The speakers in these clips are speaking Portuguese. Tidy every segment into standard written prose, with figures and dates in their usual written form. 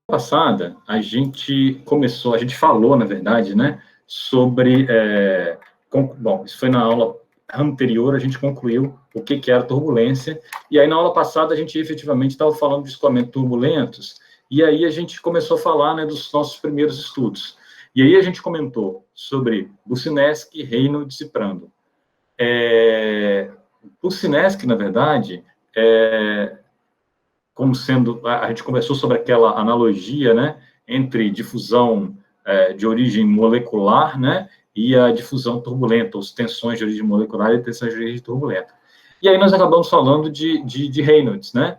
passada, a gente falou, na verdade, né, sobre, bom, isso foi na aula anterior, a gente concluiu o que era turbulência, e aí na aula passada a gente efetivamente estava falando de escoamentos turbulentos, e aí a gente começou a falar, né, dos nossos primeiros estudos. E aí a gente comentou sobre Bucinski, Reynolds e Prandtl. Bucinski, na verdade, como sendo, a gente conversou sobre aquela analogia, né, entre difusão de origem molecular, né, e a difusão turbulenta, ou tensões de origem molecular e tensões de origem turbulenta. E aí nós acabamos falando de Reynolds, né,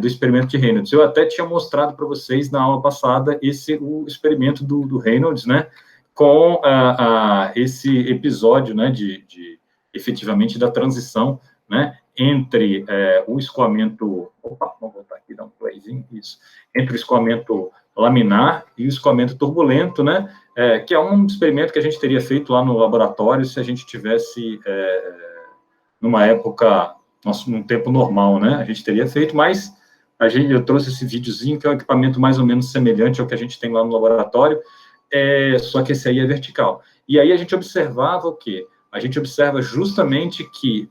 do experimento de Reynolds. Eu até tinha mostrado para vocês na aula passada o experimento do Reynolds, né, com esse episódio, né, efetivamente da transição, né, entre o escoamento, vamos voltar aqui, dar um playzinho, isso, entre o escoamento laminar e o escoamento turbulento, né, que é um experimento que a gente teria feito lá no laboratório se a gente tivesse numa época, num tempo normal, né, a gente teria feito, mas eu trouxe esse videozinho, que é um equipamento mais ou menos semelhante ao que a gente tem lá no laboratório, só que esse aí é vertical. E aí a gente observava o quê? A gente observa justamente que,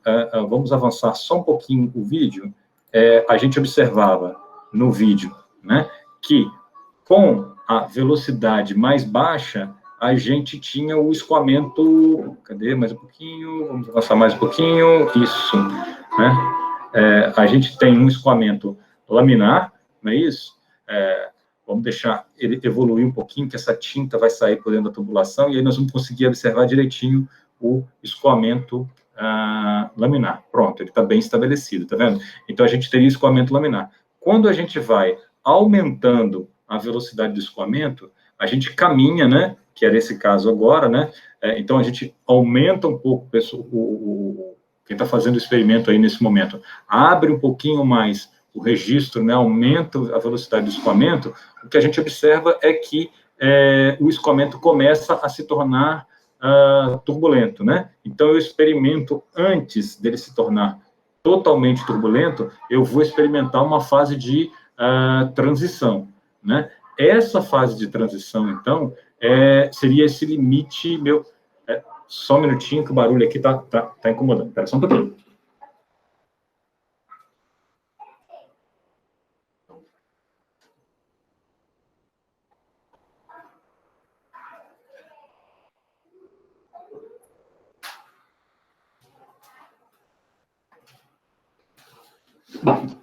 vamos avançar só um pouquinho o vídeo, a gente observava no vídeo, né, que com a velocidade mais baixa, a gente tinha o escoamento, cadê, mais um pouquinho, vamos avançar mais um pouquinho, isso, né, a gente tem um escoamento laminar, não é isso? Vamos deixar ele evoluir um pouquinho, que essa tinta vai sair por dentro da tubulação, e aí nós vamos conseguir observar direitinho o escoamento laminar. Pronto, ele está bem estabelecido, tá vendo? Então, a gente teria escoamento laminar. Quando a gente vai aumentando a velocidade do escoamento, a gente caminha, né, que era esse caso agora, né, então a gente aumenta um pouco, quem está fazendo o experimento aí nesse momento, abre um pouquinho mais o registro, né, aumenta a velocidade do escoamento, o que a gente observa é que o escoamento começa a se tornar turbulento, né? Então, eu experimento, antes dele se tornar totalmente turbulento, eu vou experimentar uma fase de transição, né? Essa fase de transição, então, seria esse limite meu... só um minutinho, que o barulho aqui tá incomodando. Espera só um pouquinho.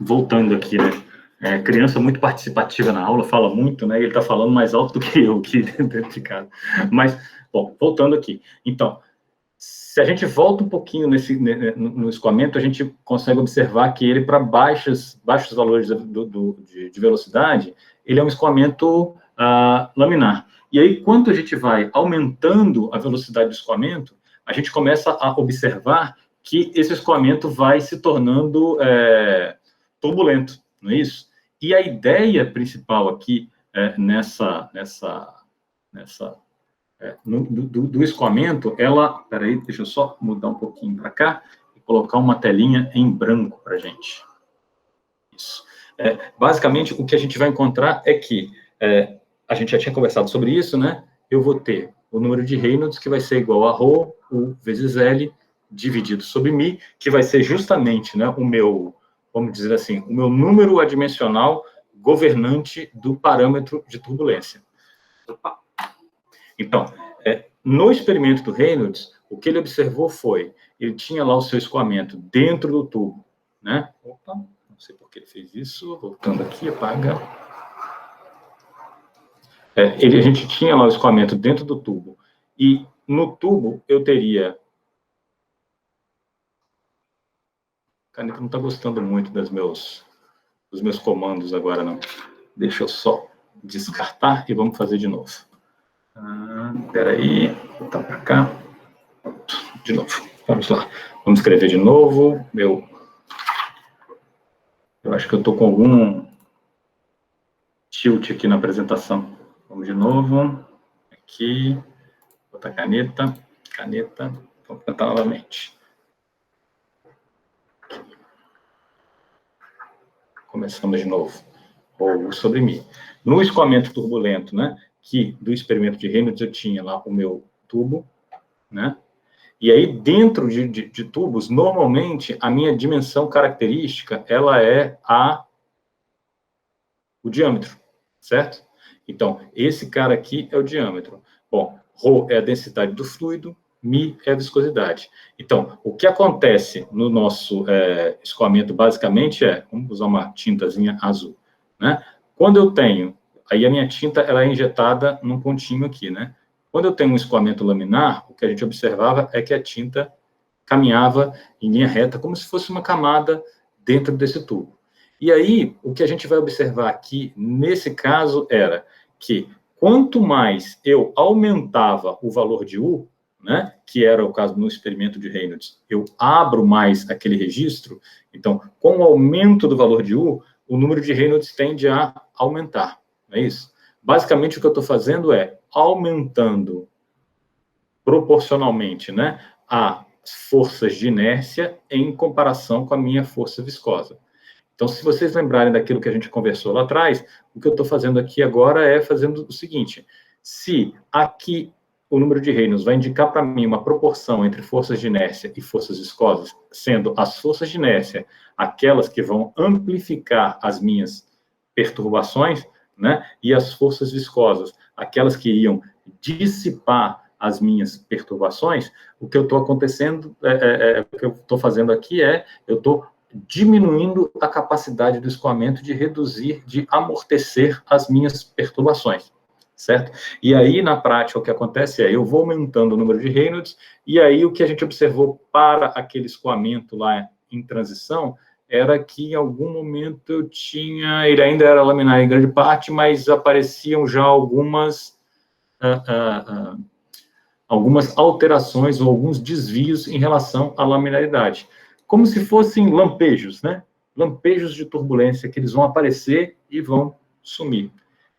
Voltando aqui, né? Criança muito participativa na aula, fala muito, né? E ele está falando mais alto do que eu aqui dentro de casa. Mas, bom, voltando aqui. Então, se a gente volta um pouquinho no escoamento, a gente consegue observar que ele, para baixos valores de velocidade, ele é um escoamento laminar. E aí, quando a gente vai aumentando a velocidade do escoamento, a gente começa a observar que esse escoamento vai se tornando turbulento, não é isso? E a ideia principal aqui do escoamento, peraí, deixa eu só mudar um pouquinho para cá e colocar uma telinha em branco para a gente. Isso. Basicamente, o que a gente vai encontrar é que, a gente já tinha conversado sobre isso, né? Eu vou ter o número de Reynolds, que vai ser igual a ρ, U, vezes L, dividido sobre μ, que vai ser justamente, né, o meu, vamos dizer assim, o meu número adimensional governante do parâmetro de turbulência. Opa. Então, no experimento do Reynolds, o que ele observou foi, ele tinha lá o seu escoamento dentro do tubo, né? Opa, não sei por que ele fez isso, voltando aqui, apaga. A gente tinha lá o escoamento dentro do tubo, e no tubo eu teria... A caneta não está gostando muito dos meus comandos agora, não. Deixa eu só descartar e vamos fazer de novo. Espera aí, voltar para cá. De novo, vamos lá. Vamos escrever de novo. Eu acho que eu estou com algum tilt aqui na apresentação. Vamos de novo. Aqui. Botar caneta. Vamos tentar novamente. Começamos de novo. Ou sobre mim. No escoamento turbulento, né, que do experimento de Reynolds eu tinha lá o meu tubo, né, e aí dentro de tubos, normalmente a minha dimensão característica, ela é o diâmetro, certo? Então, esse cara aqui é o diâmetro. Bom, ρ é a densidade do fluido, μ é a viscosidade. Então, o que acontece no nosso escoamento, basicamente, vamos usar uma tintazinha azul, né? Quando eu tenho, aí a minha tinta, ela é injetada num pontinho aqui, né? Quando eu tenho um escoamento laminar, o que a gente observava é que a tinta caminhava em linha reta, como se fosse uma camada dentro desse tubo. E aí, o que a gente vai observar aqui, nesse caso, era que quanto mais eu aumentava o valor de U, né, que era o caso no experimento de Reynolds, eu abro mais aquele registro, então, com o aumento do valor de U, o número de Reynolds tende a aumentar, não é isso? Basicamente, o que eu estou fazendo é aumentando proporcionalmente, né, as forças de inércia em comparação com a minha força viscosa. Então, se vocês lembrarem daquilo que a gente conversou lá atrás, o que eu estou fazendo aqui agora é fazendo o seguinte: se aqui o número de Reynolds vai indicar para mim uma proporção entre forças de inércia e forças viscosas, sendo as forças de inércia aquelas que vão amplificar as minhas perturbações, né, e as forças viscosas aquelas que iriam dissipar as minhas perturbações, o que eu estou acontecendo, o que eu estou fazendo aqui eu estou diminuindo a capacidade do escoamento de reduzir, de amortecer as minhas perturbações, certo? E aí, na prática, o que acontece eu vou aumentando o número de Reynolds, e aí o que a gente observou para aquele escoamento lá em transição era que em algum momento eu tinha, ele ainda era laminar em grande parte, mas apareciam já algumas alterações ou alguns desvios em relação à laminaridade. Como se fossem lampejos, né? Lampejos de turbulência que eles vão aparecer e vão sumir.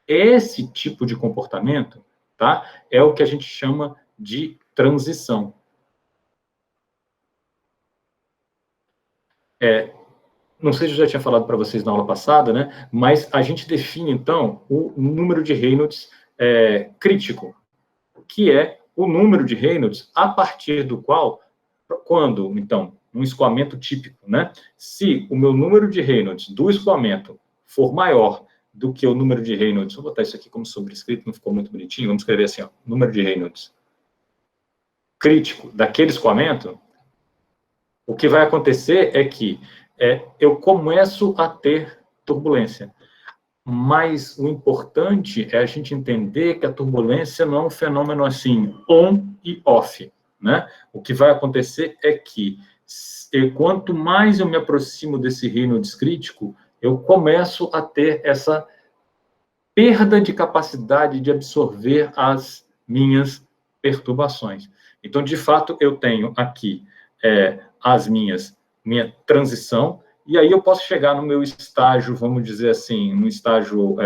Esse tipo de comportamento, tá? É o que a gente chama de transição. Não sei se eu já tinha falado para vocês na aula passada, né? Mas a gente define, então, o número de Reynolds crítico, que é o número de Reynolds a partir do qual, quando, então, um escoamento típico, né? Se o meu número de Reynolds do escoamento for maior do que o número de Reynolds, vou botar isso aqui como sobrescrito, não ficou muito bonitinho, vamos escrever assim, ó, número de Reynolds crítico daquele escoamento, o que vai acontecer é que eu começo a ter turbulência. Mas o importante é a gente entender que a turbulência não é um fenômeno assim, on e off, né? O que vai acontecer é que, quanto mais eu me aproximo desse Reynolds crítico, eu começo a ter essa perda de capacidade de absorver as minhas perturbações. Então, de fato, eu tenho aqui minha transição, e aí eu posso chegar no meu estágio, vamos dizer assim, um estágio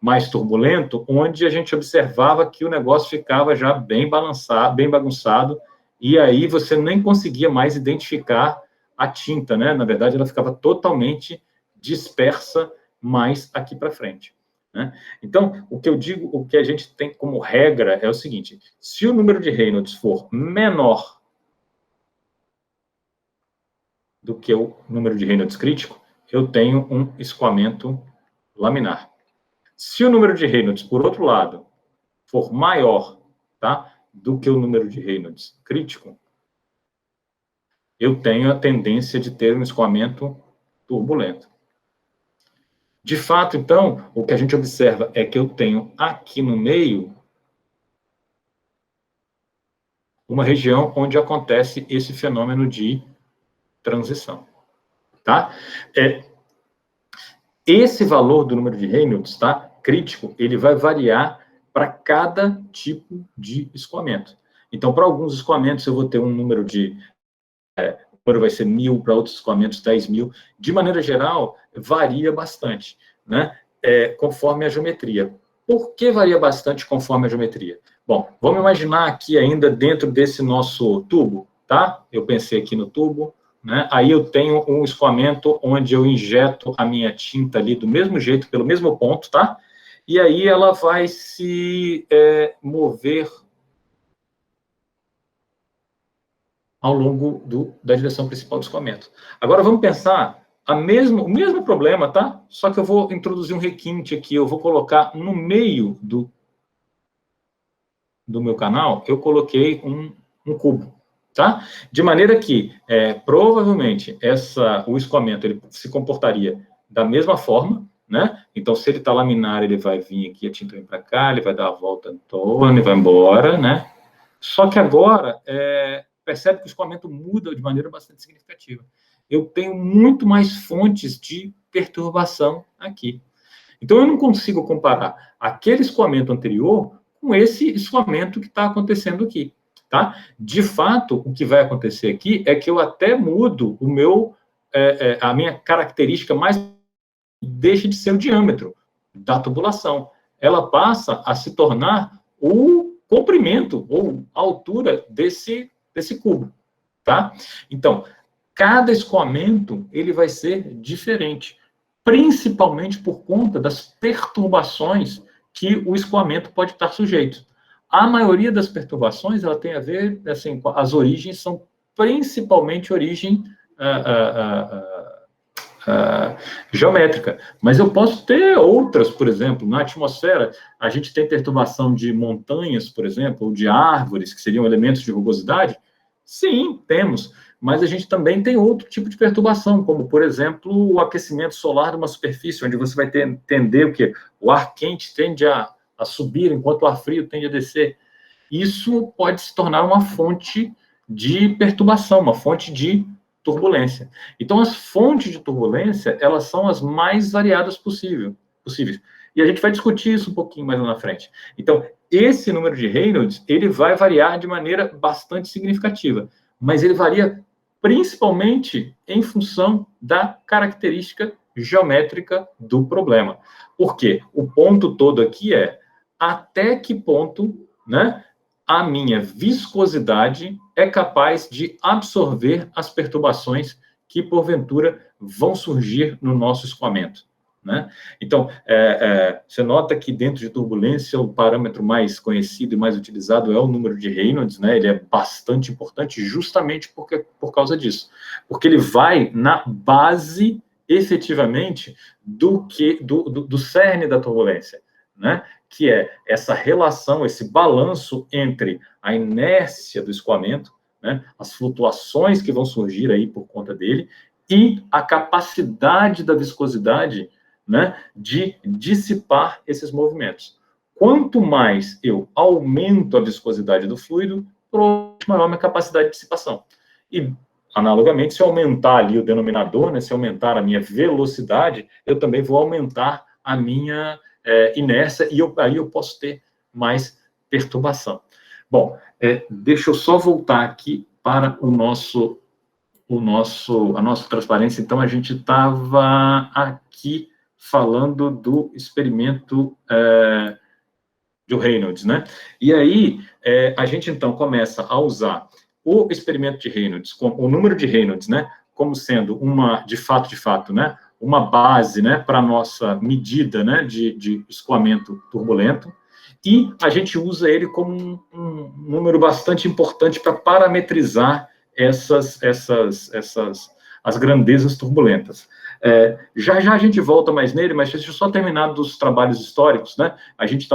mais turbulento, onde a gente observava que o negócio ficava já bem balançado, bem bagunçado, e aí você nem conseguia mais identificar a tinta, né? Na verdade, ela ficava totalmente dispersa mais aqui para frente, né? Então, o que eu digo, o que a gente tem como regra é o seguinte: se o número de Reynolds for menor do que o número de Reynolds crítico, eu tenho um escoamento laminar. Se o número de Reynolds, por outro lado, for maior, tá, do que o número de Reynolds crítico, eu tenho a tendência de ter um escoamento turbulento. De fato, então, o que a gente observa é que eu tenho aqui no meio uma região onde acontece esse fenômeno de transição, tá? Esse valor do número de Reynolds, tá, crítico, ele vai variar para cada tipo de escoamento. Então, para alguns escoamentos, eu vou ter um número de... número vai ser 1.000, para outros escoamentos 10.000. De maneira geral, varia bastante, né? Conforme a geometria. Por que varia bastante conforme a geometria? Bom, vamos imaginar aqui ainda dentro desse nosso tubo, tá? Eu pensei aqui no tubo, né? Aí eu tenho um escoamento onde eu injeto a minha tinta ali do mesmo jeito, pelo mesmo ponto, tá? e aí ela vai se mover ao longo da direção principal do escoamento. Agora, vamos pensar o mesmo problema, tá? Só que eu vou introduzir um requinte aqui, eu vou colocar no meio do meu canal, eu coloquei um cubo, tá? De maneira que, provavelmente, o escoamento ele se comportaria da mesma forma, né? Então, se ele está laminar, ele vai vir aqui, a tinta vem para cá, ele vai dar a volta em torno e vai embora, né? Só que agora, percebe que o escoamento muda de maneira bastante significativa. Eu tenho muito mais fontes de perturbação aqui. Então, eu não consigo comparar aquele escoamento anterior com esse escoamento que está acontecendo aqui, tá? De fato, o que vai acontecer aqui é que eu até mudo a minha característica mais deixa de ser o diâmetro da tubulação. Ela passa a se tornar o comprimento ou a altura desse cubo, tá? Então, cada escoamento ele vai ser diferente, principalmente por conta das perturbações que o escoamento pode estar sujeito. A maioria das perturbações ela tem a ver, assim, as origens são principalmente origem geométrica, mas eu posso ter outras, por exemplo, na atmosfera, a gente tem perturbação de montanhas, por exemplo, ou de árvores, que seriam elementos de rugosidade. Sim, temos, mas a gente também tem outro tipo de perturbação, como, por exemplo, o aquecimento solar de uma superfície, onde você vai entender o que o ar quente tende a subir, enquanto o ar frio tende a descer. Isso pode se tornar uma fonte de perturbação, uma fonte de turbulência. Então, as fontes de turbulência, elas são as mais variadas possíveis. E a gente vai discutir isso um pouquinho mais lá na frente. Então, esse número de Reynolds, ele vai variar de maneira bastante significativa, mas ele varia principalmente em função da característica geométrica do problema. Por quê? O ponto todo aqui é até que ponto, né, a minha viscosidade é capaz de absorver as perturbações que, porventura, vão surgir no nosso escoamento, né? Então, você nota que dentro de turbulência, o parâmetro mais conhecido e mais utilizado é o número de Reynolds, né? Ele é bastante importante justamente por causa disso. Porque ele vai na base, efetivamente, do cerne da turbulência, né? Que é essa relação, esse balanço entre a inércia do escoamento, né, as flutuações que vão surgir aí por conta dele, e a capacidade da viscosidade, né, de dissipar esses movimentos. Quanto mais eu aumento a viscosidade do fluido, maior a minha capacidade de dissipação. E, analogamente, se eu aumentar ali o denominador, né, se eu aumentar a minha velocidade, eu também vou aumentar a minha inércia, e aí eu posso ter mais perturbação. Bom, deixa eu só voltar aqui para a nossa transparência. Então, a gente estava aqui falando do experimento do Reynolds, né? E aí, a gente, então, começa a usar o experimento de Reynolds, o número de Reynolds, né, como sendo de fato, né, uma base, né, para a nossa medida, né, de escoamento turbulento, e a gente usa ele como um número bastante importante para parametrizar as grandezas turbulentas. Já a gente volta mais nele, mas deixa eu só terminar dos trabalhos históricos, né? A gente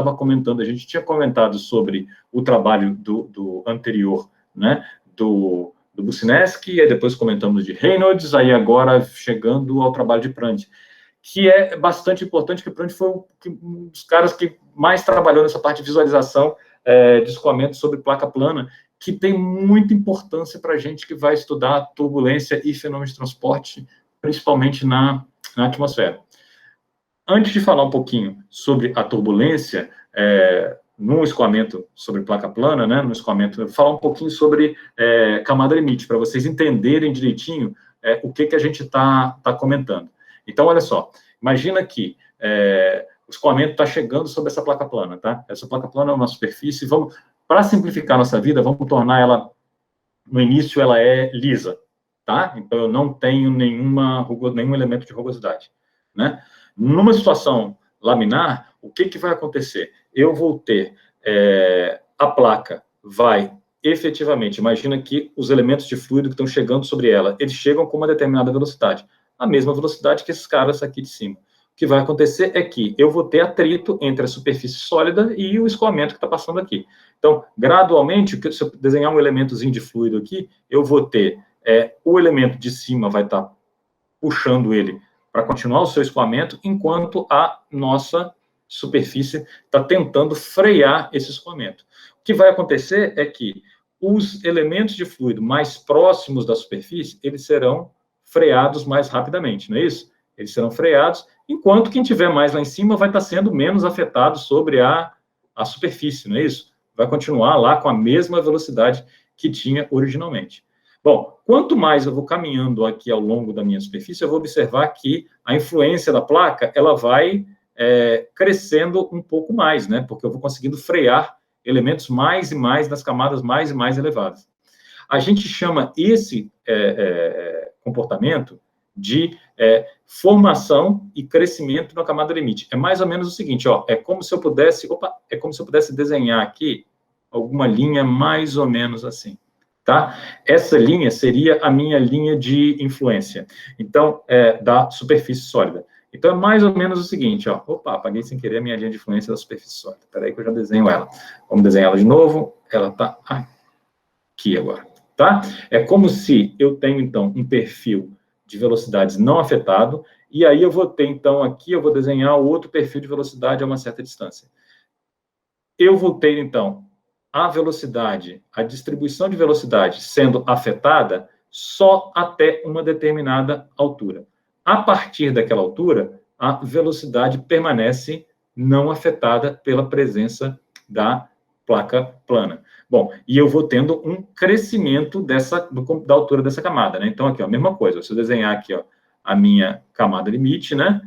tinha comentado sobre o trabalho do anterior, né, do Bucinski, e depois comentamos de Reynolds, aí agora chegando ao trabalho de Prandtl, que é bastante importante, que o Prandtl foi um dos caras que mais trabalhou nessa parte de visualização de escoamento sobre placa plana, que tem muita importância para a gente que vai estudar turbulência e fenômenos de transporte, principalmente na atmosfera. Antes de falar um pouquinho sobre a turbulência, no escoamento sobre placa plana, né, no escoamento, eu vou falar um pouquinho sobre camada limite, para vocês entenderem direitinho o que a gente está comentando. Então, olha só, imagina que o escoamento está chegando sobre essa placa plana, tá? Essa placa plana é uma superfície, para simplificar nossa vida, vamos tornar ela, no início, ela é lisa, tá? Então, eu não tenho nenhum elemento de rugosidade, né? Numa situação laminar, o que vai acontecer? Eu vou ter, a placa vai efetivamente, imagina que os elementos de fluido que estão chegando sobre ela, eles chegam com uma determinada velocidade, a mesma velocidade que esses caras aqui de cima. O que vai acontecer é que eu vou ter atrito entre a superfície sólida e o escoamento que está passando aqui. Então, gradualmente, se eu desenhar um elementozinho de fluido aqui, eu vou ter, o elemento de cima vai estar puxando ele para continuar o seu escoamento, enquanto a nossa superfície está tentando frear esse escoamento. O que vai acontecer é que os elementos de fluido mais próximos da superfície, eles serão freados mais rapidamente, não é isso? Eles serão freados, enquanto quem estiver mais lá em cima vai estar sendo menos afetado sobre a superfície, não é isso? Vai continuar lá com a mesma velocidade que tinha originalmente. Bom, quanto mais eu vou caminhando aqui ao longo da minha superfície, eu vou observar que a influência da placa, ela vai crescendo um pouco mais, né? Porque eu vou conseguindo frear elementos mais e mais nas camadas mais e mais elevadas. A gente chama esse comportamento de formação e crescimento na camada limite. É mais ou menos o seguinte, ó, é como se eu pudesse desenhar aqui alguma linha mais ou menos assim, tá? Essa linha seria a minha linha de influência, então, da superfície sólida. Então, é mais ou menos o seguinte, ó, opa, apaguei sem querer a minha linha de influência da superfície sólida. Espera aí que eu já desenho ela. Vamos desenhar ela de novo. Ela está aqui agora, tá? É como se eu tenho, então, um perfil de velocidades não afetado, e aí eu vou ter, então, aqui eu vou desenhar outro perfil de velocidade a uma certa distância. Eu vou ter, então, a velocidade, a distribuição de velocidade sendo afetada só até uma determinada altura. A partir daquela altura, a velocidade permanece não afetada pela presença da placa plana. Bom, e eu vou tendo um crescimento da altura dessa camada, né? Então, aqui, ó, a mesma coisa. Se eu desenhar aqui, ó, a minha camada limite, né?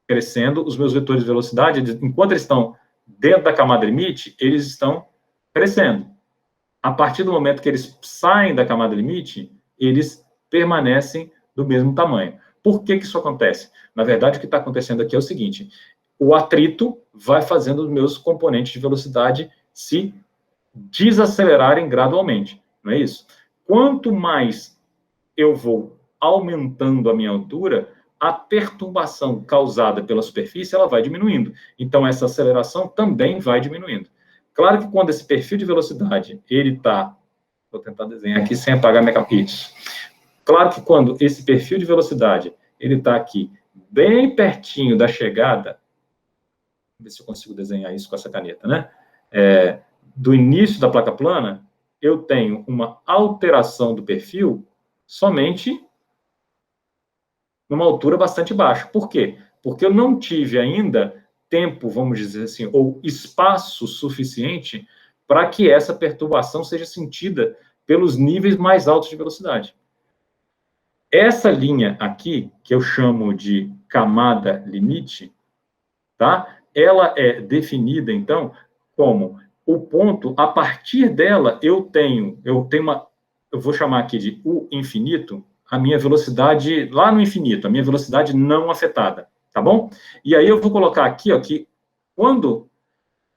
Crescendo, os meus vetores de velocidade, enquanto eles estão dentro da camada limite, eles estão crescendo. A partir do momento que eles saem da camada limite, eles permanecem do mesmo tamanho. Por que isso acontece? Na verdade, o que está acontecendo aqui é o seguinte, o atrito vai fazendo os meus componentes de velocidade se desacelerarem gradualmente, não é isso? Quanto mais eu vou aumentando a minha altura, a perturbação causada pela superfície, ela vai diminuindo. Então, essa aceleração também vai diminuindo. Claro que quando esse perfil de velocidade, ele está... Vou tentar desenhar aqui sem apagar minha capítulo. Claro que quando esse perfil de velocidade, ele está aqui, bem pertinho da chegada, vamos ver se eu consigo desenhar isso com essa caneta, né? Do início da placa plana, eu tenho uma alteração do perfil somente numa altura bastante baixa. Por quê? Porque eu não tive ainda tempo, vamos dizer assim, ou espaço suficiente para que essa perturbação seja sentida pelos níveis mais altos de velocidade. Essa linha aqui, que eu chamo de camada limite, tá? Ela é definida, então, como o ponto, a partir dela, eu vou chamar aqui de U infinito, a minha velocidade lá no infinito, a minha velocidade não afetada, tá bom? E aí eu vou colocar aqui, ó, que quando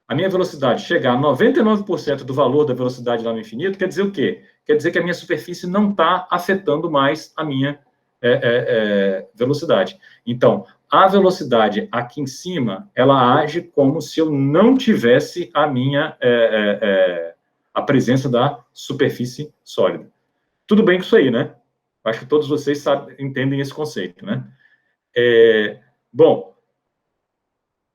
a minha velocidade chegar a 99% do valor da velocidade lá no infinito, quer dizer o quê? Quer dizer que a minha superfície não está afetando mais a minha velocidade. Então, a velocidade aqui em cima, ela age como se eu não tivesse a presença da superfície sólida. Tudo bem com isso aí, né? Acho que todos vocês entendem esse conceito, né? Bom,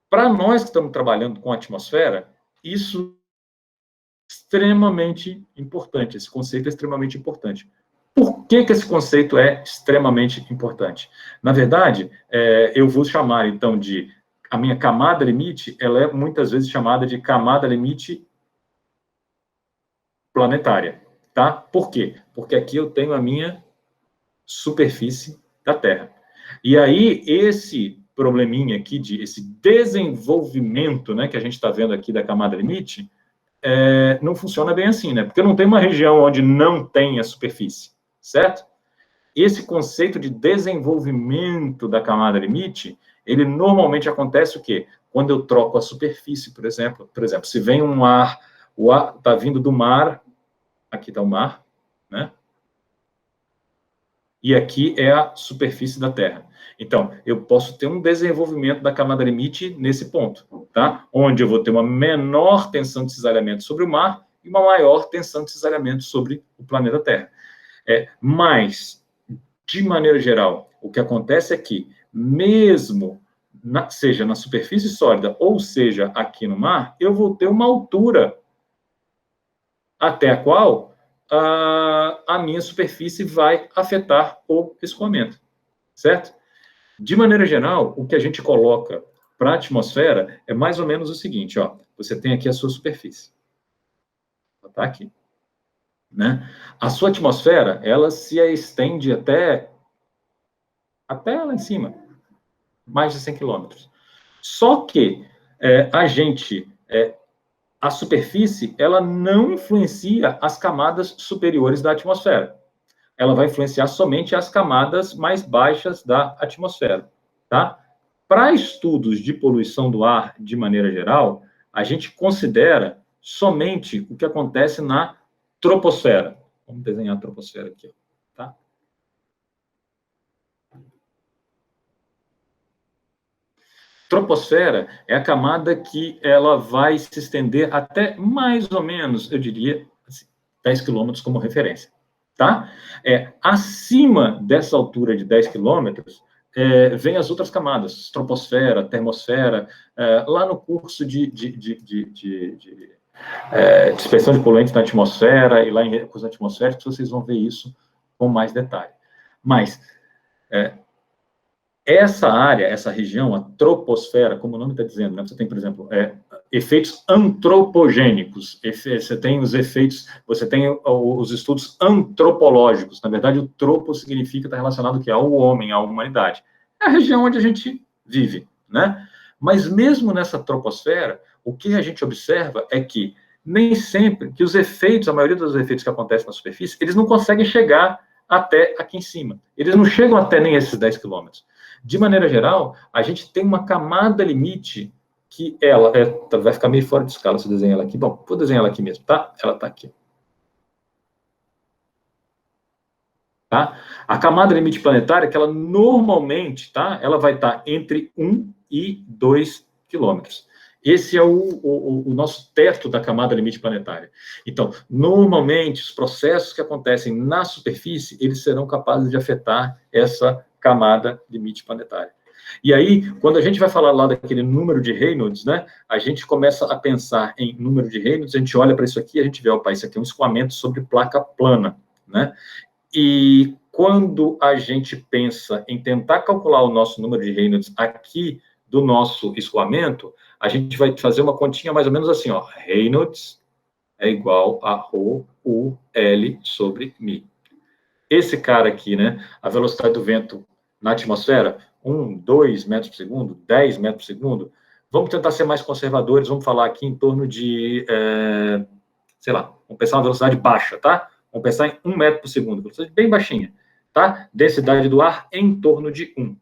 para nós que estamos trabalhando com a atmosfera, isso é extremamente importante, esse conceito é extremamente importante. Por que esse conceito é extremamente importante? Na verdade, eu vou chamar, então, de... A minha camada limite, ela é muitas vezes chamada de camada limite planetária, tá? Por quê? Porque aqui eu tenho a minha superfície da Terra. E aí, esse probleminha aqui, esse desenvolvimento, né, que a gente está vendo aqui da camada limite, não funciona bem assim, né? Porque não tem uma região onde não tem a superfície, certo? Esse conceito de desenvolvimento da camada limite, ele normalmente acontece o quê? quando eu troco a superfície, por exemplo, se vem um ar, o ar está vindo do mar, aqui está o mar, né? E aqui é a superfície da Terra. Então, eu posso ter um desenvolvimento da camada limite nesse ponto, tá? Onde eu vou ter uma menor tensão de cisalhamento sobre o mar e uma maior tensão de cisalhamento sobre o planeta Terra. Mas, de maneira geral, o que acontece é que, mesmo seja na superfície sólida ou seja aqui no mar, eu vou ter uma altura até a qual a minha superfície vai afetar o escoamento, certo? De maneira geral, o que a gente coloca para a atmosfera é mais ou menos o seguinte, ó, você tem aqui a sua superfície, está aqui, né? A sua atmosfera, ela se estende até lá em cima, mais de 100 quilômetros. Só que a superfície, ela não influencia as camadas superiores da atmosfera. Ela vai influenciar somente as camadas mais baixas da atmosfera, tá? Para estudos de poluição do ar, de maneira geral, a gente considera somente o que acontece na troposfera. Vamos desenhar a troposfera aqui, tá? Troposfera é a camada que ela vai se estender até mais ou menos, eu diria, 10 quilômetros como referência, tá? Acima dessa altura de 10 quilômetros, vem as outras camadas, troposfera, termosfera, lá no curso de dispersão de poluentes na atmosfera e lá em recursos atmosféricos, vocês vão ver isso com mais detalhe. Mas essa área, essa região, a troposfera, como o nome está dizendo, né? Você tem, por exemplo, efeitos antropogênicos, você tem os efeitos, você tem os estudos antropológicos. Na verdade, o tropo significa, está relacionado ao homem, à humanidade. É a região onde a gente vive, né? Mas mesmo nessa troposfera, o que a gente observa é que nem sempre, que os efeitos, a maioria dos efeitos que acontecem na superfície, eles não conseguem chegar até aqui em cima. Eles não chegam até nem esses 10 quilômetros. De maneira geral, a gente tem uma camada limite que ela vai ficar meio fora de escala se eu desenhar ela aqui. Bom, vou desenhar ela aqui mesmo, tá? Ela está aqui. Tá? A camada limite planetária, que ela normalmente, tá? Ela vai estar entre 1 e 2 quilômetros. Esse é o nosso teto da camada limite planetária. Então, normalmente, os processos que acontecem na superfície, eles serão capazes de afetar essa camada limite planetária. E aí, quando a gente vai falar lá daquele número de Reynolds, né, a gente começa a pensar em número de Reynolds, a gente olha para isso aqui, a gente vê, opa, isso aqui é um escoamento sobre placa plana, né? E quando a gente pensa em tentar calcular o nosso número de Reynolds aqui do nosso escoamento, a gente vai fazer uma continha mais ou menos assim, ó, Reynolds é igual a ρ u L sobre μ. Esse cara aqui, né, a velocidade do vento na atmosfera, 1, 2 metros por segundo, 10 metros por segundo, vamos tentar ser mais conservadores, vamos falar aqui em torno de, sei lá, vamos pensar uma velocidade baixa, tá? Vamos pensar em 1 metro por segundo, velocidade bem baixinha, tá? Densidade do ar em torno de 1.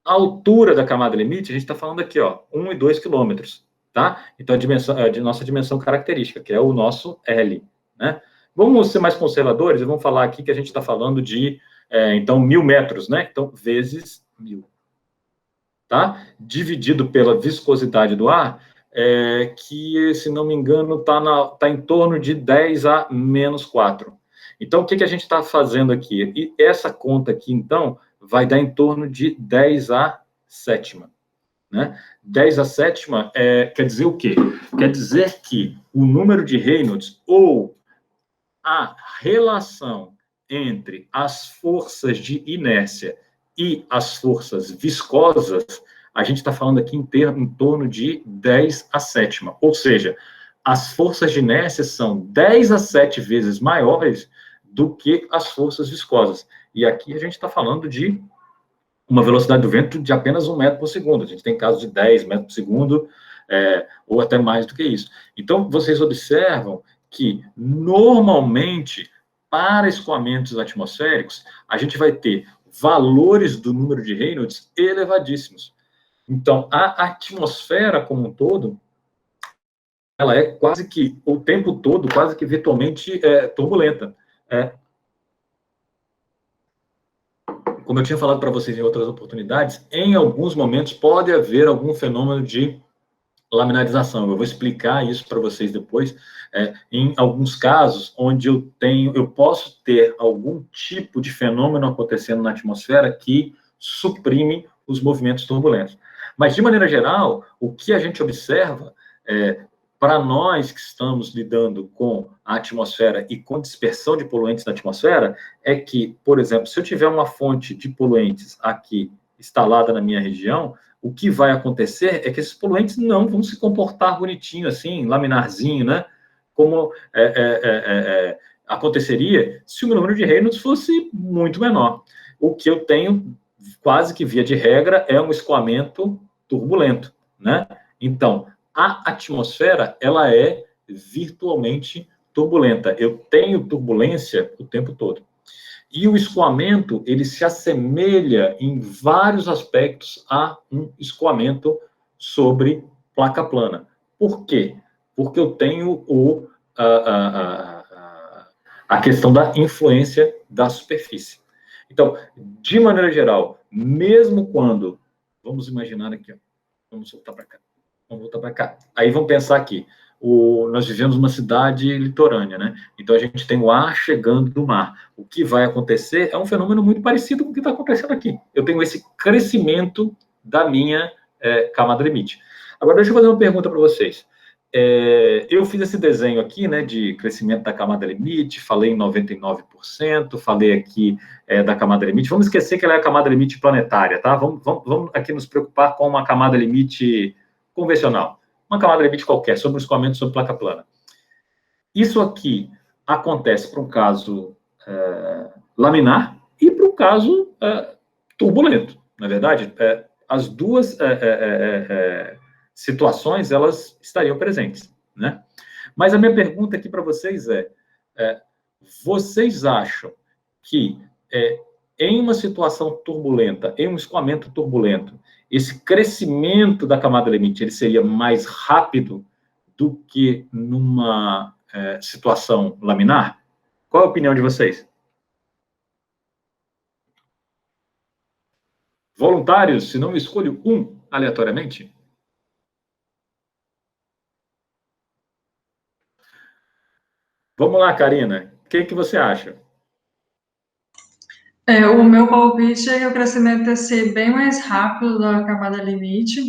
A altura da camada limite, a gente está falando aqui, ó, 1 e 2 quilômetros, tá? Então, a nossa dimensão característica, que é o nosso L, né? Vamos ser mais conservadores e vamos falar aqui que a gente está falando de, então, 1.000 metros, né? Então, vezes 1.000, tá? Dividido pela viscosidade do ar, que, se não me engano, está em torno de 10 a menos 4. Então, o que a gente está fazendo aqui? E essa conta aqui, então, vai dar em torno de 10 a sétima. Né? 10 a sétima quer dizer o quê? Quer dizer que o número de Reynolds, ou a relação entre as forças de inércia e as forças viscosas, a gente está falando aqui em torno de 10 a sétima. Ou seja, as forças de inércia são 10 a 7 vezes maiores do que as forças viscosas. E aqui a gente está falando de uma velocidade do vento de apenas 1 metro por segundo. A gente tem casos de 10 metros por segundo, ou até mais do que isso. Então, vocês observam que, normalmente, para escoamentos atmosféricos, a gente vai ter valores do número de Reynolds elevadíssimos. Então, a atmosfera como um todo, ela é quase que, o tempo todo, quase que virtualmente turbulenta. Como eu tinha falado para vocês em outras oportunidades, em alguns momentos pode haver algum fenômeno de laminarização. Eu vou explicar isso para vocês depois. Em alguns casos, onde eu posso ter algum tipo de fenômeno acontecendo na atmosfera que suprime os movimentos turbulentos. Mas, de maneira geral, o que a gente observa, para nós que estamos lidando com a atmosfera e com dispersão de poluentes na atmosfera, é que, por exemplo, se eu tiver uma fonte de poluentes aqui instalada na minha região, o que vai acontecer é que esses poluentes não vão se comportar bonitinho, assim, laminarzinho, né? Como aconteceria se o meu número de Reynolds fosse muito menor. O que eu tenho, quase que via de regra, é um escoamento turbulento, né? Então, a atmosfera, ela é virtualmente turbulenta. Eu tenho turbulência o tempo todo. E o escoamento, ele se assemelha em vários aspectos a um escoamento sobre placa plana. Por quê? Porque eu tenho a questão da influência da superfície. Então, de maneira geral, mesmo quando, vamos imaginar aqui, ó, vamos voltar para cá, vamos voltar para cá. Aí vamos pensar aqui, nós vivemos uma cidade litorânea, né? Então a gente tem o ar chegando do mar. O que vai acontecer é um fenômeno muito parecido com o que está acontecendo aqui. Eu tenho esse crescimento da minha camada limite. Agora, deixa eu fazer uma pergunta para vocês. Eu fiz esse desenho aqui, né, de crescimento da camada limite, falei em 99%, falei aqui da camada limite. Vamos esquecer que ela é a camada limite planetária, tá? Vamos aqui nos preocupar com uma camada limite convencional. Uma camada limite qualquer, sobre o escoamento sobre placa plana. Isso aqui acontece para um caso laminar e para um caso turbulento, na verdade. As duas situações, elas estariam presentes, né? Mas a minha pergunta aqui para vocês vocês acham que em uma situação turbulenta, em um escoamento turbulento, esse crescimento da camada limite ele seria mais rápido do que numa situação laminar? Qual a opinião de vocês? Voluntários, se não eu escolho um aleatoriamente? Vamos lá, Karina. O que você acha? O meu palpite é que o crescimento ia ser bem mais rápido da camada limite,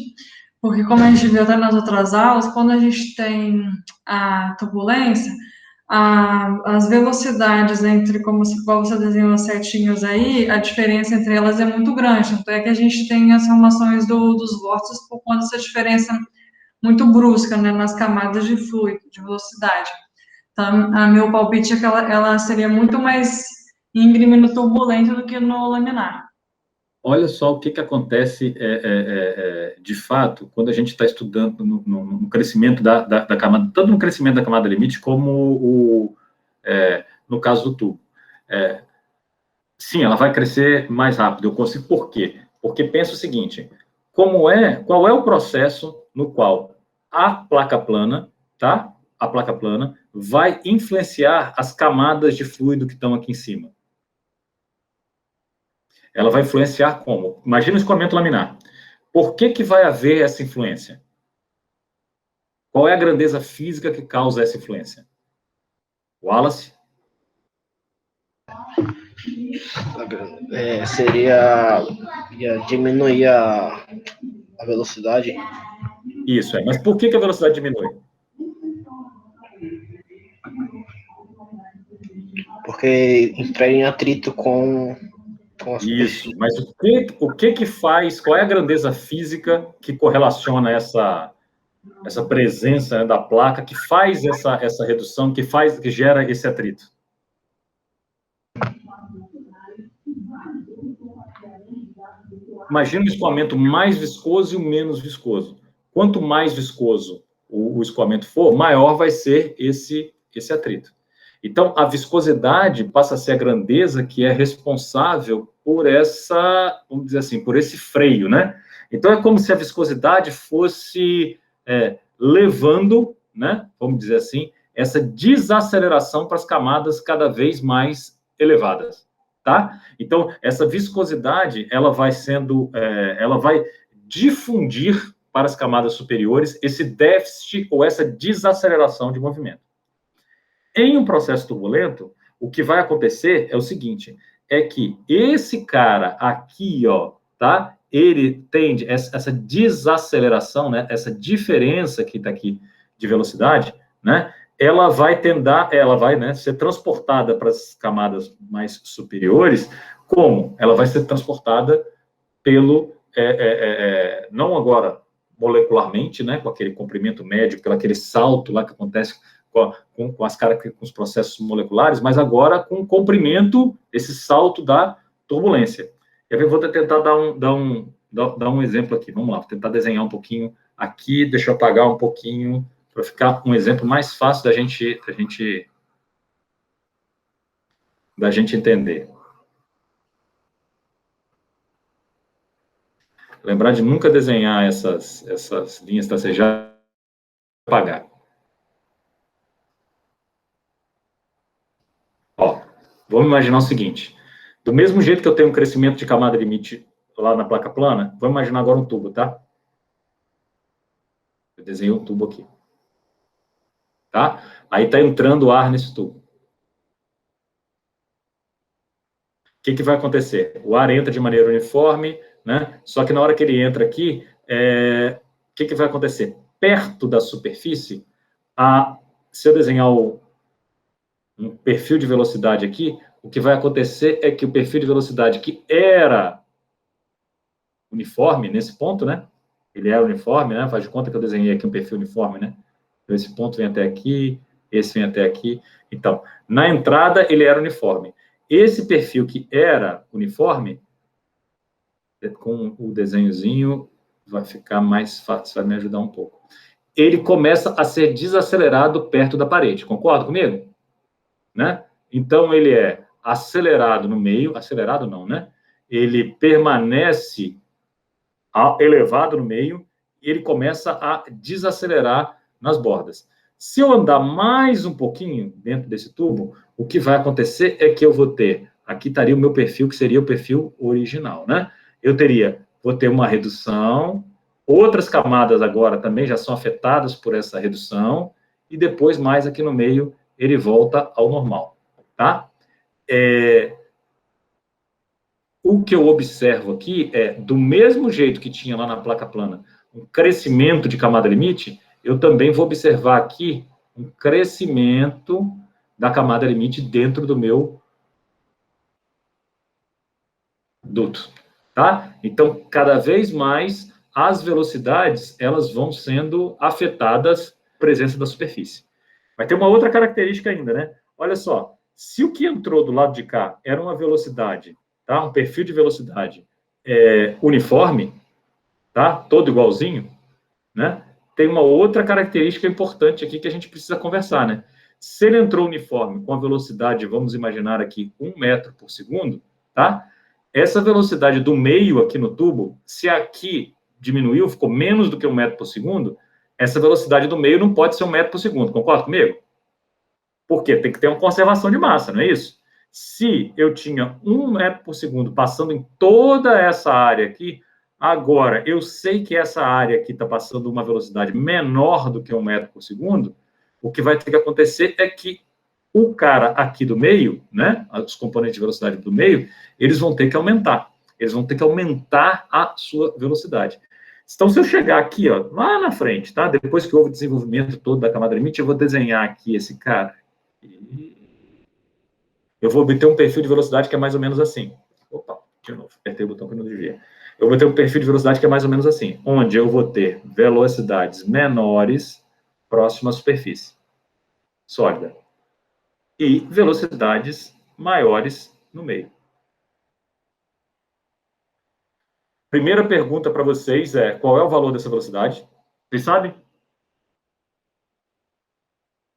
porque como a gente viu até nas outras aulas, quando a gente tem a turbulência, as velocidades entre, como você desenhou as setinhos aí, a diferença entre elas é muito grande, tanto é que a gente tem as formações dos vórtices por conta dessa diferença muito brusca, né, nas camadas de fluido, de velocidade. Então, meu palpite é que ela seria muito mais íngreme no turbulento do que no laminar. Olha só o que acontece de fato quando a gente está estudando no crescimento da camada, tanto no crescimento da camada limite como no caso do tubo. Sim, ela vai crescer mais rápido. Eu consigo. Por quê? Porque pensa o seguinte: qual é o processo no qual a placa plana, tá? A placa plana vai influenciar as camadas de fluido que estão aqui em cima. Ela vai influenciar como? Imagina o escoamento laminar. Por que vai haver essa influência? Qual é a grandeza física que causa essa influência? Wallace? Ia diminuir a velocidade. Isso, mas por que a velocidade diminui? Porque entra em atrito com a superfície. Isso, mas o que faz, qual é a grandeza física que correlaciona essa presença, né, da placa, que faz essa redução, que gera esse atrito? Imagina um escoamento mais viscoso e um menos viscoso. Quanto mais viscoso o escoamento for, maior vai ser esse atrito. Então, a viscosidade passa a ser a grandeza que é responsável por vamos dizer assim, por esse freio, né? Então, é como se a viscosidade fosse levando, né, vamos dizer assim, essa desaceleração para as camadas cada vez mais elevadas, tá? Então, essa viscosidade, ela vai difundir para as camadas superiores esse déficit ou essa desaceleração de movimento. Em um processo turbulento, o que vai acontecer é o seguinte, é que esse cara aqui, ó, tá? Ele tende, essa desaceleração, né? Essa diferença que está aqui de velocidade, né? Ela vai né, ser transportada para as camadas mais superiores. Como? Ela vai ser transportada pelo, não agora molecularmente, né? Com aquele comprimento médio, pelo aquele salto lá que acontece com os processos moleculares, mas agora com o comprimento, esse salto da turbulência. Eu vou tentar dar um exemplo aqui. Vamos lá, vou tentar desenhar um pouquinho aqui, deixa eu apagar um pouquinho, para ficar um exemplo mais fácil da gente entender. Lembrar de nunca desenhar essas linhas tracejadas e apagar. Ó, vamos imaginar o seguinte. Do mesmo jeito que eu tenho um crescimento de camada limite lá na placa plana, vamos imaginar agora um tubo, tá? Eu desenhei um tubo aqui. Tá? Aí está entrando ar nesse tubo. O que vai acontecer? O ar entra de maneira uniforme, né? Só que na hora que ele entra aqui, o que vai acontecer? Perto da superfície, se eu desenhar um perfil de velocidade aqui, o que vai acontecer é que o perfil de velocidade que era uniforme, nesse ponto, né? Ele era uniforme, né? Faz de conta que eu desenhei aqui um perfil uniforme, né? Então, esse ponto vem até aqui, esse vem até aqui. Então, na entrada, ele era uniforme. Esse perfil que era uniforme, com o desenhozinho, vai ficar mais fácil, vai me ajudar um pouco. Ele começa a ser desacelerado perto da parede. Concorda comigo? Né? Então, ele é acelerado no meio, acelerado não, né? Ele permanece elevado no meio e ele começa a desacelerar nas bordas. Se eu andar mais um pouquinho dentro desse tubo, o que vai acontecer é que eu vou ter, aqui estaria o meu perfil, que seria o perfil original, né? Vou ter uma redução, outras camadas agora também já são afetadas por essa redução, e depois, mais aqui no meio, ele volta ao normal, tá? O que eu observo aqui é, do mesmo jeito que tinha lá na placa plana, um crescimento de camada limite, eu também vou observar aqui um crescimento da camada limite dentro do meu duto, tá? Então, cada vez mais, as velocidades, elas vão sendo afetadas pela presença da superfície. Vai ter uma outra característica ainda, né? Olha só, se o que entrou do lado de cá era uma velocidade, tá? Um perfil de velocidade uniforme, tá? Todo igualzinho, né? Tem uma outra característica importante aqui que a gente precisa conversar, né? Se ele entrou uniforme com a velocidade, vamos imaginar aqui, 1 metro por segundo, tá? Essa velocidade do meio aqui no tubo, se aqui diminuiu, ficou menos do que 1 metro por segundo, essa velocidade do meio não pode ser 1 metro por segundo, concorda comigo? Porque tem que ter uma conservação de massa, não é isso? Se eu tinha 1 metro por segundo passando em toda essa área aqui, agora eu sei que essa área aqui está passando uma velocidade menor do que 1 metro por segundo, o que vai ter que acontecer é que o cara aqui do meio, né, os componentes de velocidade do meio, eles vão ter que aumentar. Eles vão ter que aumentar a sua velocidade. Então, se eu chegar aqui, ó, lá na frente, tá? Depois que houve o desenvolvimento todo da camada limite, eu vou desenhar aqui esse cara. Eu vou obter um perfil de velocidade que é mais ou menos assim. Opa, de novo, apertei o botão que eu não devia. Eu vou ter um perfil de velocidade que é mais ou menos assim, onde eu vou ter velocidades menores próximas à superfície sólida e velocidades maiores no meio. Primeira pergunta para vocês é, qual é o valor dessa velocidade? Vocês sabem?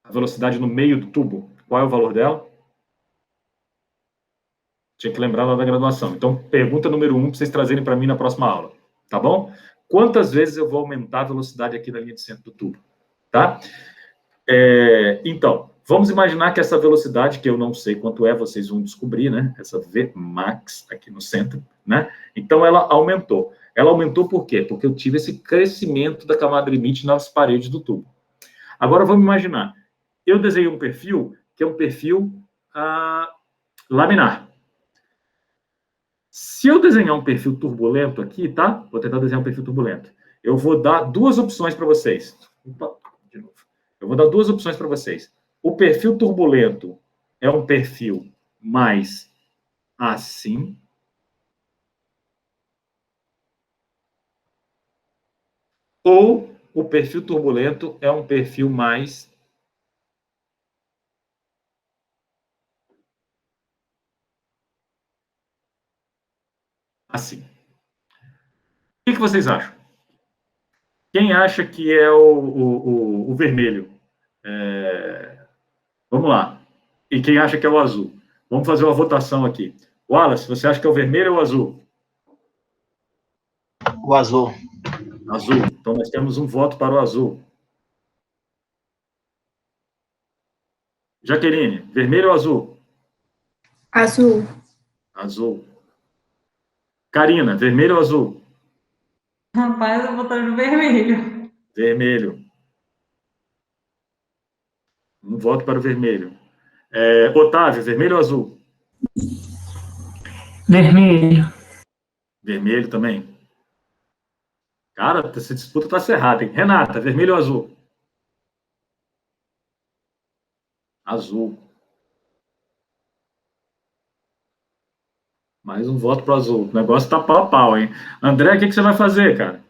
A velocidade no meio do tubo, qual é o valor dela? Tinha que lembrar lá da graduação. Então, pergunta número 1 para vocês trazerem para mim na próxima aula. Tá bom? Quantas vezes eu vou aumentar a velocidade aqui na linha de centro do tubo? Tá? Então, vamos imaginar que essa velocidade, que eu não sei quanto é, vocês vão descobrir, né? Essa Vmax aqui no centro, né? Então, ela aumentou. Ela aumentou por quê? Porque eu tive esse crescimento da camada limite nas paredes do tubo. Agora, vamos imaginar. Eu desenhei um perfil, que é um perfil laminar. Se eu desenhar um perfil turbulento aqui, tá? Vou tentar desenhar um perfil turbulento. Eu vou dar duas opções para vocês. Opa, de novo. Eu vou dar duas opções para vocês. O perfil turbulento é um perfil mais assim. Ou o perfil turbulento é um perfil mais assim. O que vocês acham? Quem acha que é o vermelho? Vamos lá. E quem acha que é o azul? Vamos fazer uma votação aqui. Wallace, você acha que é o vermelho ou o azul? O azul. Azul. Então, nós temos um voto para o azul. Jaqueline, vermelho ou azul? Azul. Azul. Karina, vermelho ou azul? Rapaz, eu vou botar no vermelho. Vermelho. Um voto para o vermelho. Otávio, vermelho ou azul? Vermelho. Vermelho também. Cara, essa disputa está cerrada, hein? Renata, vermelho ou azul? Azul. Mais um voto para o azul. O negócio está pau a pau, hein? André, o que você vai fazer, cara?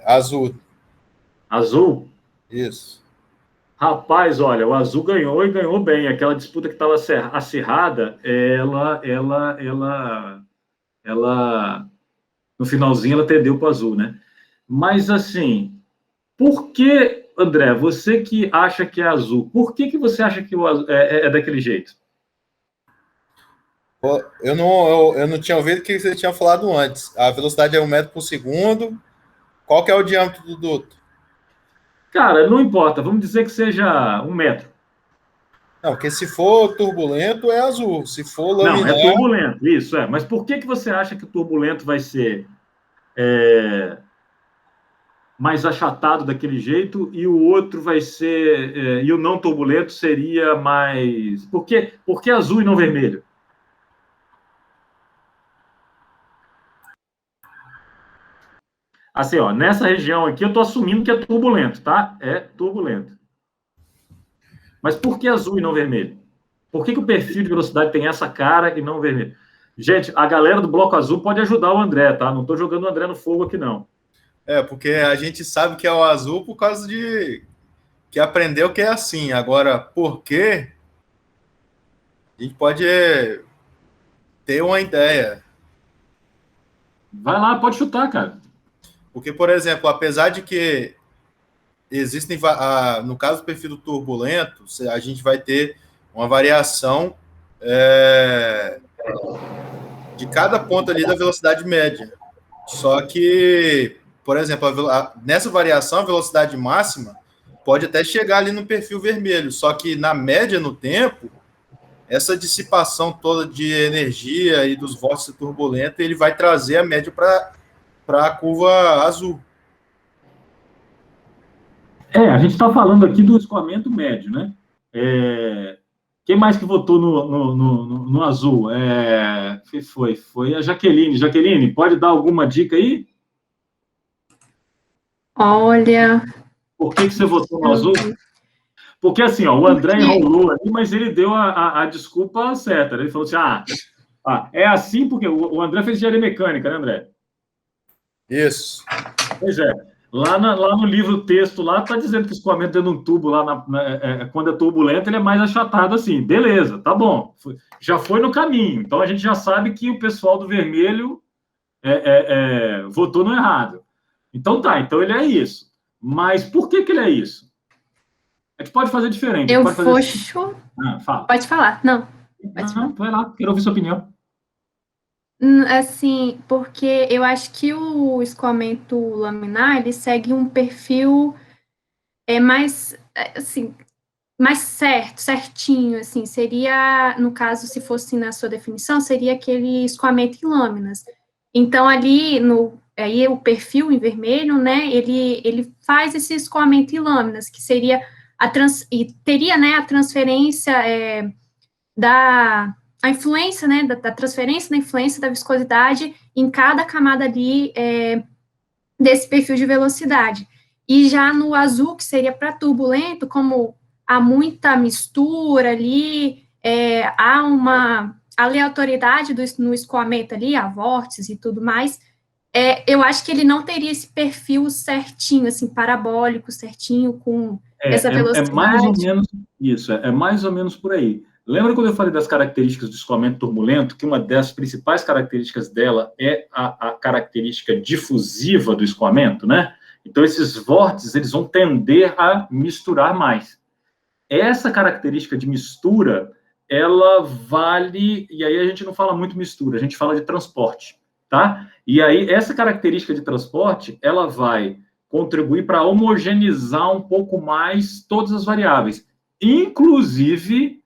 Azul. Azul? Isso. Rapaz, olha, o azul ganhou e ganhou bem. Aquela disputa que estava acirrada, ela, no finalzinho, ela perdeu para o azul, né? Mas, assim, por que, André, você que acha que é azul, por que você acha que o azul é daquele jeito? Eu não tinha ouvido o que você tinha falado antes. A velocidade é 1 metro por segundo. Qual que é o diâmetro do duto? Cara, não importa. Vamos dizer que seja 1 metro. Não, porque se for turbulento, é azul. Se for laminar... Não, é turbulento, isso é. Mas por que você acha que o turbulento vai ser mais achatado daquele jeito e o outro vai ser... e o não turbulento seria mais... Por que azul e não vermelho? Assim, ó, nessa região aqui eu estou assumindo que é turbulento, tá? É turbulento. Mas por que azul e não vermelho? Por que o perfil de velocidade tem essa cara e não vermelho? Gente, a galera do Bloco Azul pode ajudar o André, tá? Não estou jogando o André no fogo aqui, não. Porque a gente sabe que é o azul por causa de que aprendeu que é assim. Agora, por quê? A gente pode ter uma ideia. Vai lá, pode chutar, cara. Porque, por exemplo, apesar de que existem, no caso do perfil turbulento, a gente vai ter uma variação de cada ponto ali da velocidade média. Só que, por exemplo, nessa variação, a velocidade máxima pode até chegar ali no perfil vermelho, só que na média, no tempo, essa dissipação toda de energia e dos vórtices turbulentos, ele vai trazer a média para a curva azul. A gente está falando aqui do escoamento médio, né? Quem mais que votou no azul? Foi a Jaqueline. Jaqueline, pode dar alguma dica aí? Olha... Por que você votou no azul? Porque, assim, ó, o André enrolou ali, mas ele deu a desculpa certa. Ele falou assim, é assim porque... O André fez engenharia mecânica, né, André? Isso. Pois é. Lá no livro texto, lá está dizendo que o escoamento dentro de um tubo, lá quando é turbulento, ele é mais achatado assim. Beleza, tá bom. Já foi no caminho. Então, a gente já sabe que o pessoal do vermelho votou no errado. Então, tá. Então, ele é isso. Mas por que ele é isso? A gente pode fazer diferente. Eu pode fazer vou... fala. Pode falar. Não. Vai lá. Quero ouvir sua opinião. Assim, porque eu acho que o escoamento laminar, ele segue um perfil mais, assim, mais certinho, assim, seria, no caso, se fosse na sua definição, seria aquele escoamento em lâminas. Então, ali, aí o perfil em vermelho, né, ele faz esse escoamento em lâminas, que seria e teria, né, a transferência a influência, né, da transferência da influência da viscosidade em cada camada ali desse perfil de velocidade. E já no azul, que seria para turbulento, como há muita mistura ali, há uma aleatoriedade no escoamento ali, há vórtices e tudo mais, eu acho que ele não teria esse perfil certinho, assim, parabólico, certinho, com essa É mais ou velocidade. menos isso, é mais ou menos por aí. Lembra quando eu falei das características do escoamento turbulento, que uma das principais características dela é a característica difusiva do escoamento, né? Então, esses vórtices, eles vão tender a misturar mais. Essa característica de mistura, ela vale, e aí a gente não fala muito mistura, a gente fala de transporte, tá? E aí, essa característica de transporte, ela vai contribuir para homogeneizar um pouco mais todas as variáveis, inclusive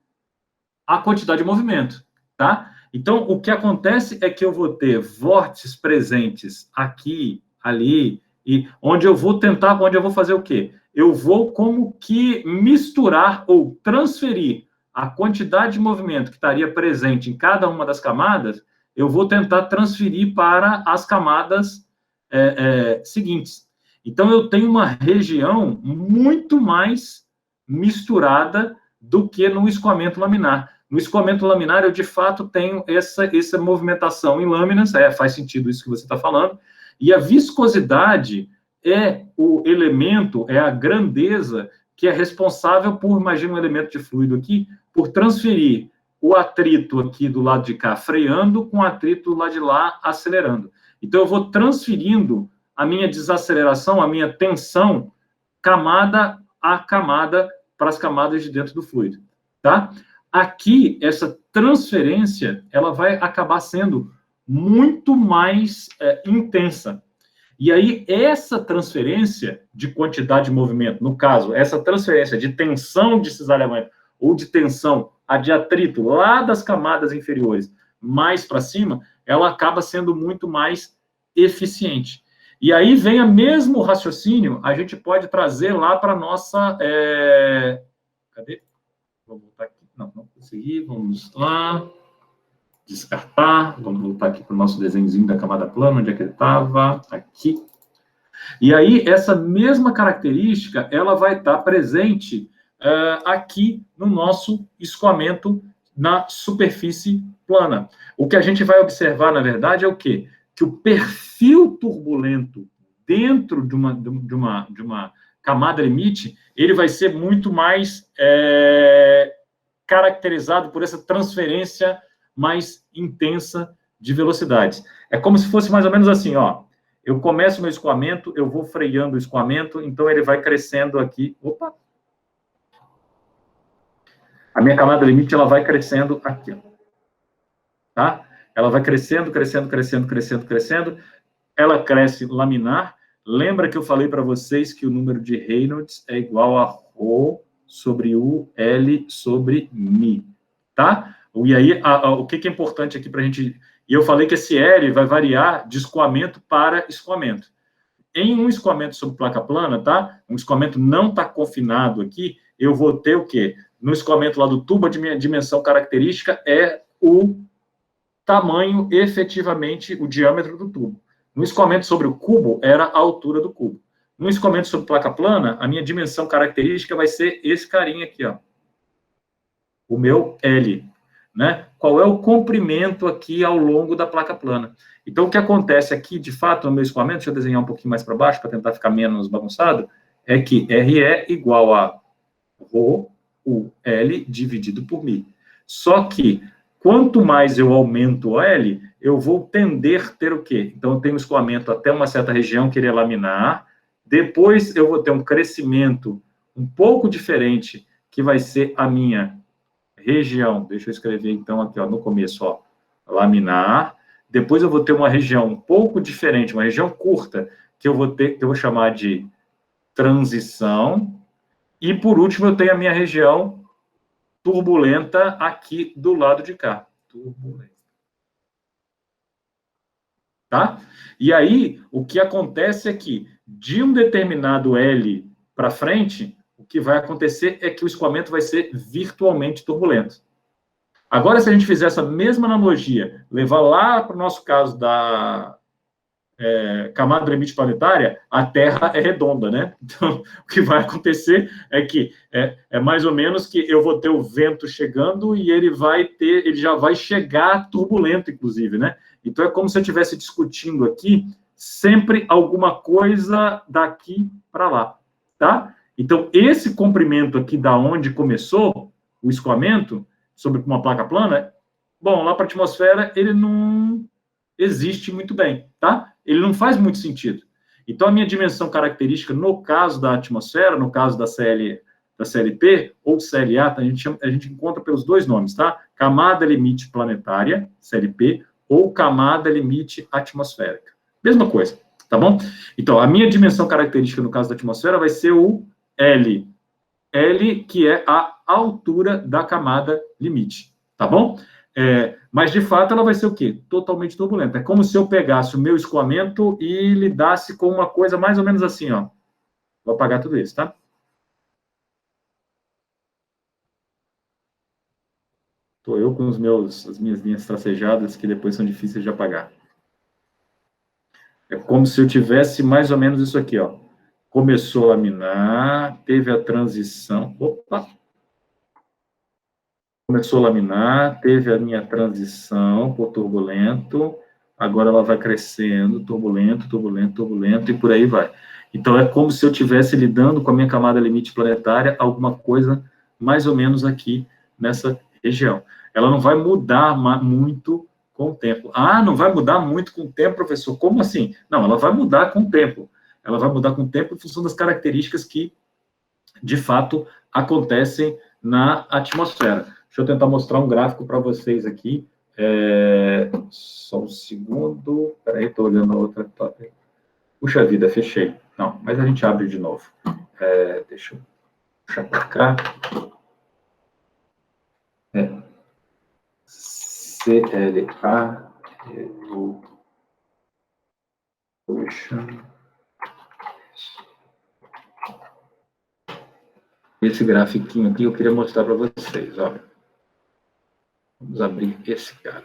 a quantidade de movimento, tá? Então, o que acontece é que eu vou ter vórtices presentes aqui, ali, e onde eu vou fazer o quê? Eu vou como que misturar ou transferir a quantidade de movimento que estaria presente em cada uma das camadas, eu vou tentar transferir para as camadas seguintes. Então, eu tenho uma região muito mais misturada do que no escoamento laminar. No escoamento laminar, eu de fato tenho essa movimentação em lâminas, faz sentido isso que você está falando, e a viscosidade é o elemento, é a grandeza que é responsável por, imagina um elemento de fluido aqui, por transferir o atrito aqui do lado de cá freando com o atrito do lado de lá acelerando. Então, eu vou transferindo a minha desaceleração, a minha tensão, camada a camada, para as camadas de dentro do fluido, tá? Aqui, essa transferência, ela vai acabar sendo muito mais intensa. E aí, essa transferência de quantidade de movimento, no caso, essa transferência de tensão de cisalhamento ou de tensão de atrito lá das camadas inferiores mais para cima, ela acaba sendo muito mais eficiente. E aí vem o mesmo raciocínio, a gente pode trazer lá para a nossa... Cadê? Vou voltar aqui. Não consegui. Vamos lá. Descartar. Vamos voltar aqui para o nosso desenhozinho da camada plana. Onde é que ele estava? Aqui. E aí, essa mesma característica, ela vai estar presente aqui no nosso escoamento na superfície plana. O que a gente vai observar, na verdade, é o quê? Que o perfil turbulento dentro de uma camada limite, ele vai ser muito mais caracterizado por essa transferência mais intensa de velocidades. É como se fosse mais ou menos assim, ó. Eu começo meu escoamento, eu vou freando o escoamento, então ele vai crescendo aqui. Opa! A minha camada limite, ela vai crescendo aqui, ó. Tá? Ela vai crescendo, crescendo, crescendo, crescendo, crescendo. Ela cresce laminar. Lembra que eu falei para vocês que o número de Reynolds é igual a ρ sobre U, L sobre Mi, tá? E aí, o que é importante aqui para a gente... E eu falei que esse L vai variar de escoamento para escoamento. Em um escoamento sobre placa plana, tá? Um escoamento não está confinado aqui, eu vou ter o quê? No escoamento lá do tubo, a dimensão característica é o tamanho, efetivamente, o diâmetro do tubo. No escoamento sobre o cubo, era a altura do cubo. No escoamento sobre placa plana, a minha dimensão característica vai ser esse carinha aqui, ó. O meu L, né? Qual é o comprimento aqui ao longo da placa plana? Então, o que acontece aqui, de fato, no meu escoamento, deixa eu desenhar um pouquinho mais para baixo, para tentar ficar menos bagunçado, é que RE igual a ρ, o L, dividido por Mi. Só que, quanto mais eu aumento o L, eu vou tender a ter o quê? Então, eu tenho um escoamento até uma certa região, que ele é laminar. Depois, eu vou ter um crescimento um pouco diferente, que vai ser a minha região. Deixa eu escrever, então, aqui, ó, no começo, ó, laminar. Depois eu vou ter uma região um pouco diferente, uma região curta, que eu vou chamar de transição. E, por último, eu tenho a minha região turbulenta aqui do lado de cá. Turbulenta. Tá? E aí, o que acontece é que, de um determinado L para frente, o que vai acontecer é que o escoamento vai ser virtualmente turbulento. Agora, se a gente fizer essa mesma analogia, levar lá para o nosso caso da camada limite planetária, a Terra é redonda, né? Então, o que vai acontecer é que é mais ou menos que eu vou ter o vento chegando e ele já vai chegar turbulento, inclusive, né? Então, é como se eu estivesse discutindo aqui sempre alguma coisa daqui para lá, tá? Então, esse comprimento aqui da onde começou o escoamento, sobre uma placa plana, bom, lá para a atmosfera, ele não existe muito bem, tá? Ele não faz muito sentido. Então, a minha dimensão característica, no caso da atmosfera, no caso da CLP, ou CLA, tá? a gente encontra pelos dois nomes, tá? Camada limite planetária, CLP, ou camada limite atmosférica. Mesma coisa, tá bom? Então, a minha dimensão característica, no caso da atmosfera, vai ser o L. L, que é a altura da camada limite, tá bom? Mas, de fato, ela vai ser o quê? Totalmente turbulenta. É como se eu pegasse o meu escoamento e lidasse com uma coisa mais ou menos assim, ó. Vou apagar tudo isso, tá? Estou eu com as minhas linhas tracejadas, que depois são difíceis de apagar. É como se eu tivesse mais ou menos isso aqui, ó. Começou a laminar, teve a transição. Opa! Começou a laminar, teve a minha transição por turbulento, agora ela vai crescendo, turbulento, turbulento, turbulento, e por aí vai. Então, é como se eu estivesse lidando com a minha camada limite planetária, alguma coisa mais ou menos aqui nessa região. Ela não vai mudar muito com o tempo. Ah, não vai mudar muito com o tempo, professor? Como assim? Não, ela vai mudar com o tempo. Ela vai mudar com o tempo em função das características que, de fato, acontecem na atmosfera. Deixa eu tentar mostrar um gráfico para vocês aqui. Só um segundo. Peraí, estou olhando a outra. Puxa vida, fechei. Não, mas a gente abre de novo. Deixa eu puxar para cá. CLA. Esse grafiquinho aqui eu queria mostrar para vocês, ó. Vamos abrir esse cara.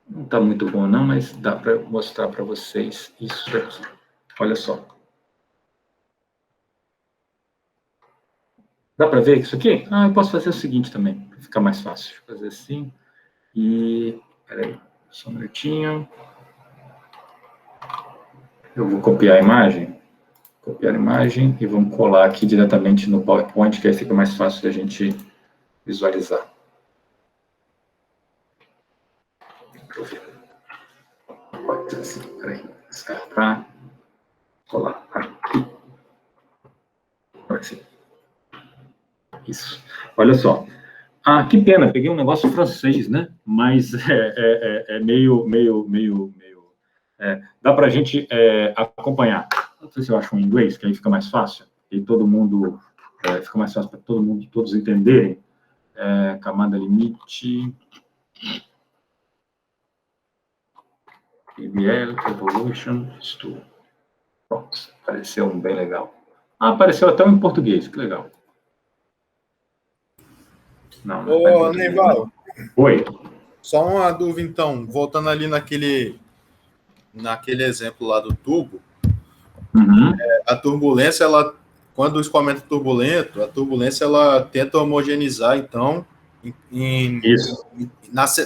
Não está muito bom não, mas dá para mostrar para vocês isso aqui. Olha só. Dá para ver isso aqui? Ah, eu posso fazer o seguinte também, para ficar mais fácil. Fazer assim. E... Peraí, só um minutinho. Eu vou copiar a imagem. Copiar a imagem e vamos colar aqui diretamente no PowerPoint, que aí fica mais fácil da gente visualizar. Deixa eu ver. Pode ser assim, peraí. Descartar. Colar aqui. Agora sim. Isso. Olha só. Ah, que pena, peguei um negócio francês, né? Mas é meio dá para a gente acompanhar. Não sei se eu acho em inglês, que aí fica mais fácil. E todo mundo... fica mais fácil para todo mundo, todos entenderem. Camada limite... PBL, Evolution, Stool. Pronto, apareceu bem legal. Ah, apareceu até um em português, que legal. Não, não Ô, Neival. Oi. Só uma dúvida, então. Voltando ali naquele exemplo lá do tubo, a turbulência, quando o escoamento é turbulento, a turbulência, ela tenta homogeneizar, então,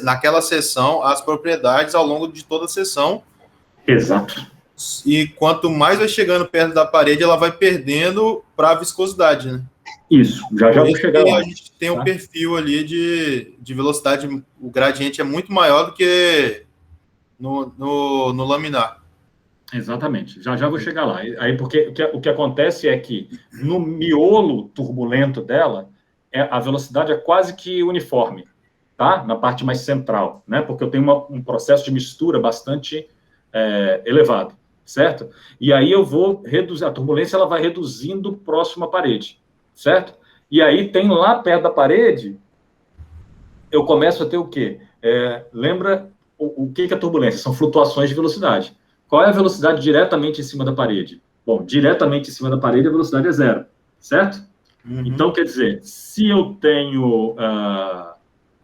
naquela seção, as propriedades ao longo de toda a seção. Exato. E quanto mais vai chegando perto da parede, ela vai perdendo para a viscosidade, né? Isso, já vou chegar lá. A gente tem um perfil ali de velocidade, o gradiente é muito maior do que no laminar. Exatamente, já vou chegar lá. Aí, porque o que acontece é que no miolo turbulento dela, a velocidade é quase que uniforme, tá? Na parte mais central, né? Porque eu tenho um processo de mistura bastante elevado, certo? E aí eu vou reduzir, a turbulência ela vai reduzindo próximo à parede, certo? E aí tem lá perto da parede, eu começo a ter o quê? Lembra o que é turbulência? São flutuações de velocidade. Qual é a velocidade diretamente em cima da parede? Bom, diretamente em cima da parede a velocidade é zero, certo? Uhum. Então, quer dizer, se eu tenho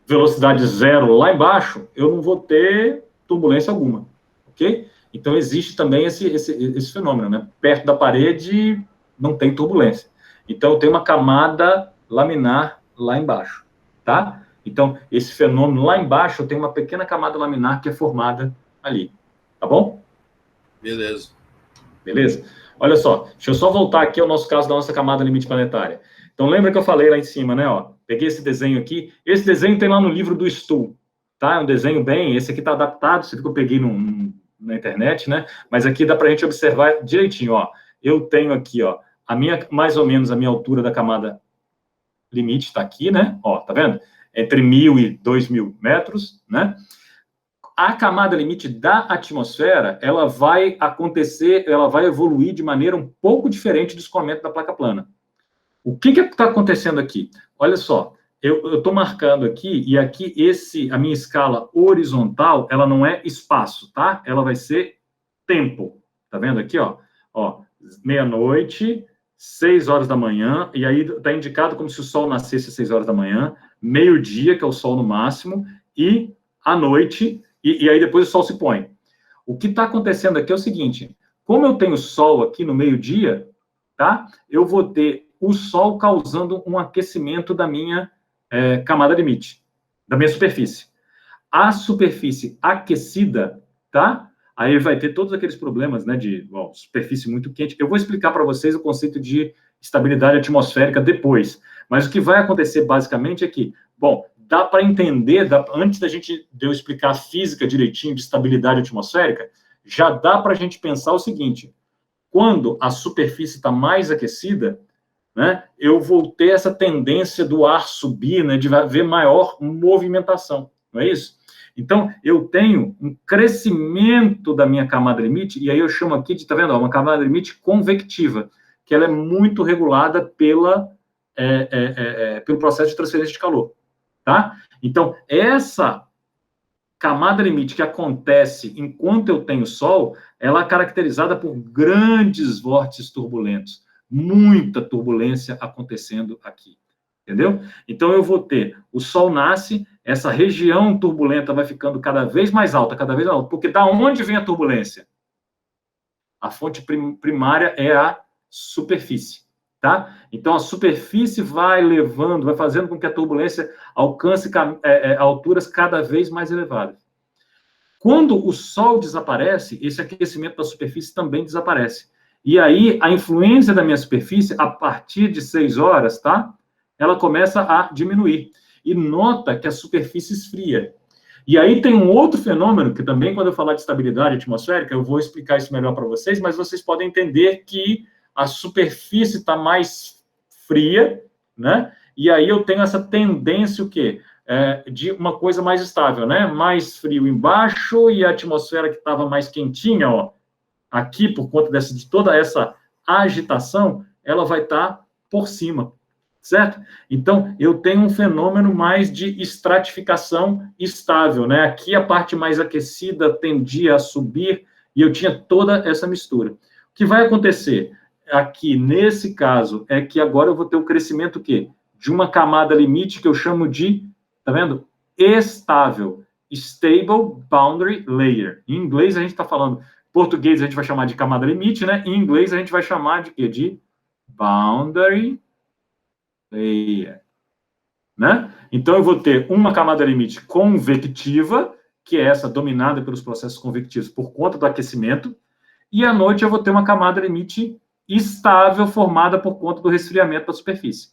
velocidade zero lá embaixo, eu não vou ter turbulência alguma, ok? Então, existe também esse fenômeno, né? Perto da parede não tem turbulência. Então, eu tenho uma camada laminar lá embaixo, tá? Então, esse fenômeno lá embaixo, eu tenho uma pequena camada laminar que é formada ali, tá bom? Beleza. Beleza? Olha só, deixa eu só voltar aqui ao nosso caso da nossa camada limite planetária. Então, lembra que eu falei lá em cima, né? Ó, peguei esse desenho aqui. Esse desenho tem lá no livro do Stuhl, tá? É um desenho bem... Esse aqui está adaptado, você viu que eu peguei na internet, né? Mas aqui dá para a gente observar direitinho, ó. Eu tenho aqui, ó, mais ou menos a minha altura da camada limite está aqui, né? Ó, tá vendo? Entre 1.000 e 2.000 metros, né? A camada limite da atmosfera, ela vai acontecer, ela vai evoluir de maneira um pouco diferente do escoamento da placa plana. O que está acontecendo aqui? Olha só, eu estou marcando aqui, e aqui a minha escala horizontal, ela não é espaço, tá? Ela vai ser tempo. Tá vendo aqui, ó? Ó, meia-noite, 6 horas da manhã, e aí está indicado como se o sol nascesse às 6 horas da manhã, meio-dia, que é o sol no máximo, e à noite, e aí depois o sol se põe. O que está acontecendo aqui é o seguinte, como eu tenho sol aqui no meio-dia, tá? Eu vou ter o sol causando um aquecimento da minha camada limite, da minha superfície. A superfície aquecida, tá? Aí vai ter todos aqueles problemas, né, de superfície muito quente. Eu vou explicar para vocês o conceito de estabilidade atmosférica depois. Mas o que vai acontecer, basicamente, é que, bom, dá para entender, antes de eu explicar a física direitinho de estabilidade atmosférica, já dá para a gente pensar o seguinte, quando a superfície está mais aquecida, né, eu vou ter essa tendência do ar subir, né, de haver maior movimentação, não é isso? Então, eu tenho um crescimento da minha camada limite, e aí eu chamo aqui de, tá vendo, uma camada limite convectiva, que ela é muito regulada pelo processo de transferência de calor, tá? Então, essa camada limite que acontece enquanto eu tenho sol, ela é caracterizada por grandes vórtices turbulentos, muita turbulência acontecendo aqui, entendeu? Então, eu vou ter, o sol nasce, essa região turbulenta vai ficando cada vez mais alta, porque da onde vem a turbulência? A fonte primária é a superfície, tá? Então, a superfície vai levando, vai fazendo com que a turbulência alcance alturas cada vez mais elevadas. Quando o sol desaparece, esse aquecimento da superfície também desaparece. E aí, a influência da minha superfície, a partir de 6 horas, tá? Ela começa a diminuir. E nota que a superfície esfria. E aí tem um outro fenômeno, que também, quando eu falar de estabilidade atmosférica, eu vou explicar isso melhor para vocês, mas vocês podem entender que a superfície está mais fria, né? E aí eu tenho essa tendência, o quê? De uma coisa mais estável, né? Mais frio embaixo e a atmosfera que estava mais quentinha, ó, aqui, por conta de toda essa agitação, ela vai estar por cima, certo? Então, eu tenho um fenômeno mais de estratificação estável, né? Aqui a parte mais aquecida tendia a subir e eu tinha toda essa mistura. O que vai acontecer aqui, nesse caso, é que agora eu vou ter o crescimento, o quê? De uma camada limite que eu chamo de, tá vendo? Estável. Stable Boundary Layer. Em inglês a gente está falando, em português a gente vai chamar de camada limite, né? Em inglês a gente vai chamar de quê? De Boundary Layer. Né? Então, eu vou ter uma camada limite convectiva, que é essa dominada pelos processos convectivos por conta do aquecimento, e à noite eu vou ter uma camada limite estável formada por conta do resfriamento da superfície.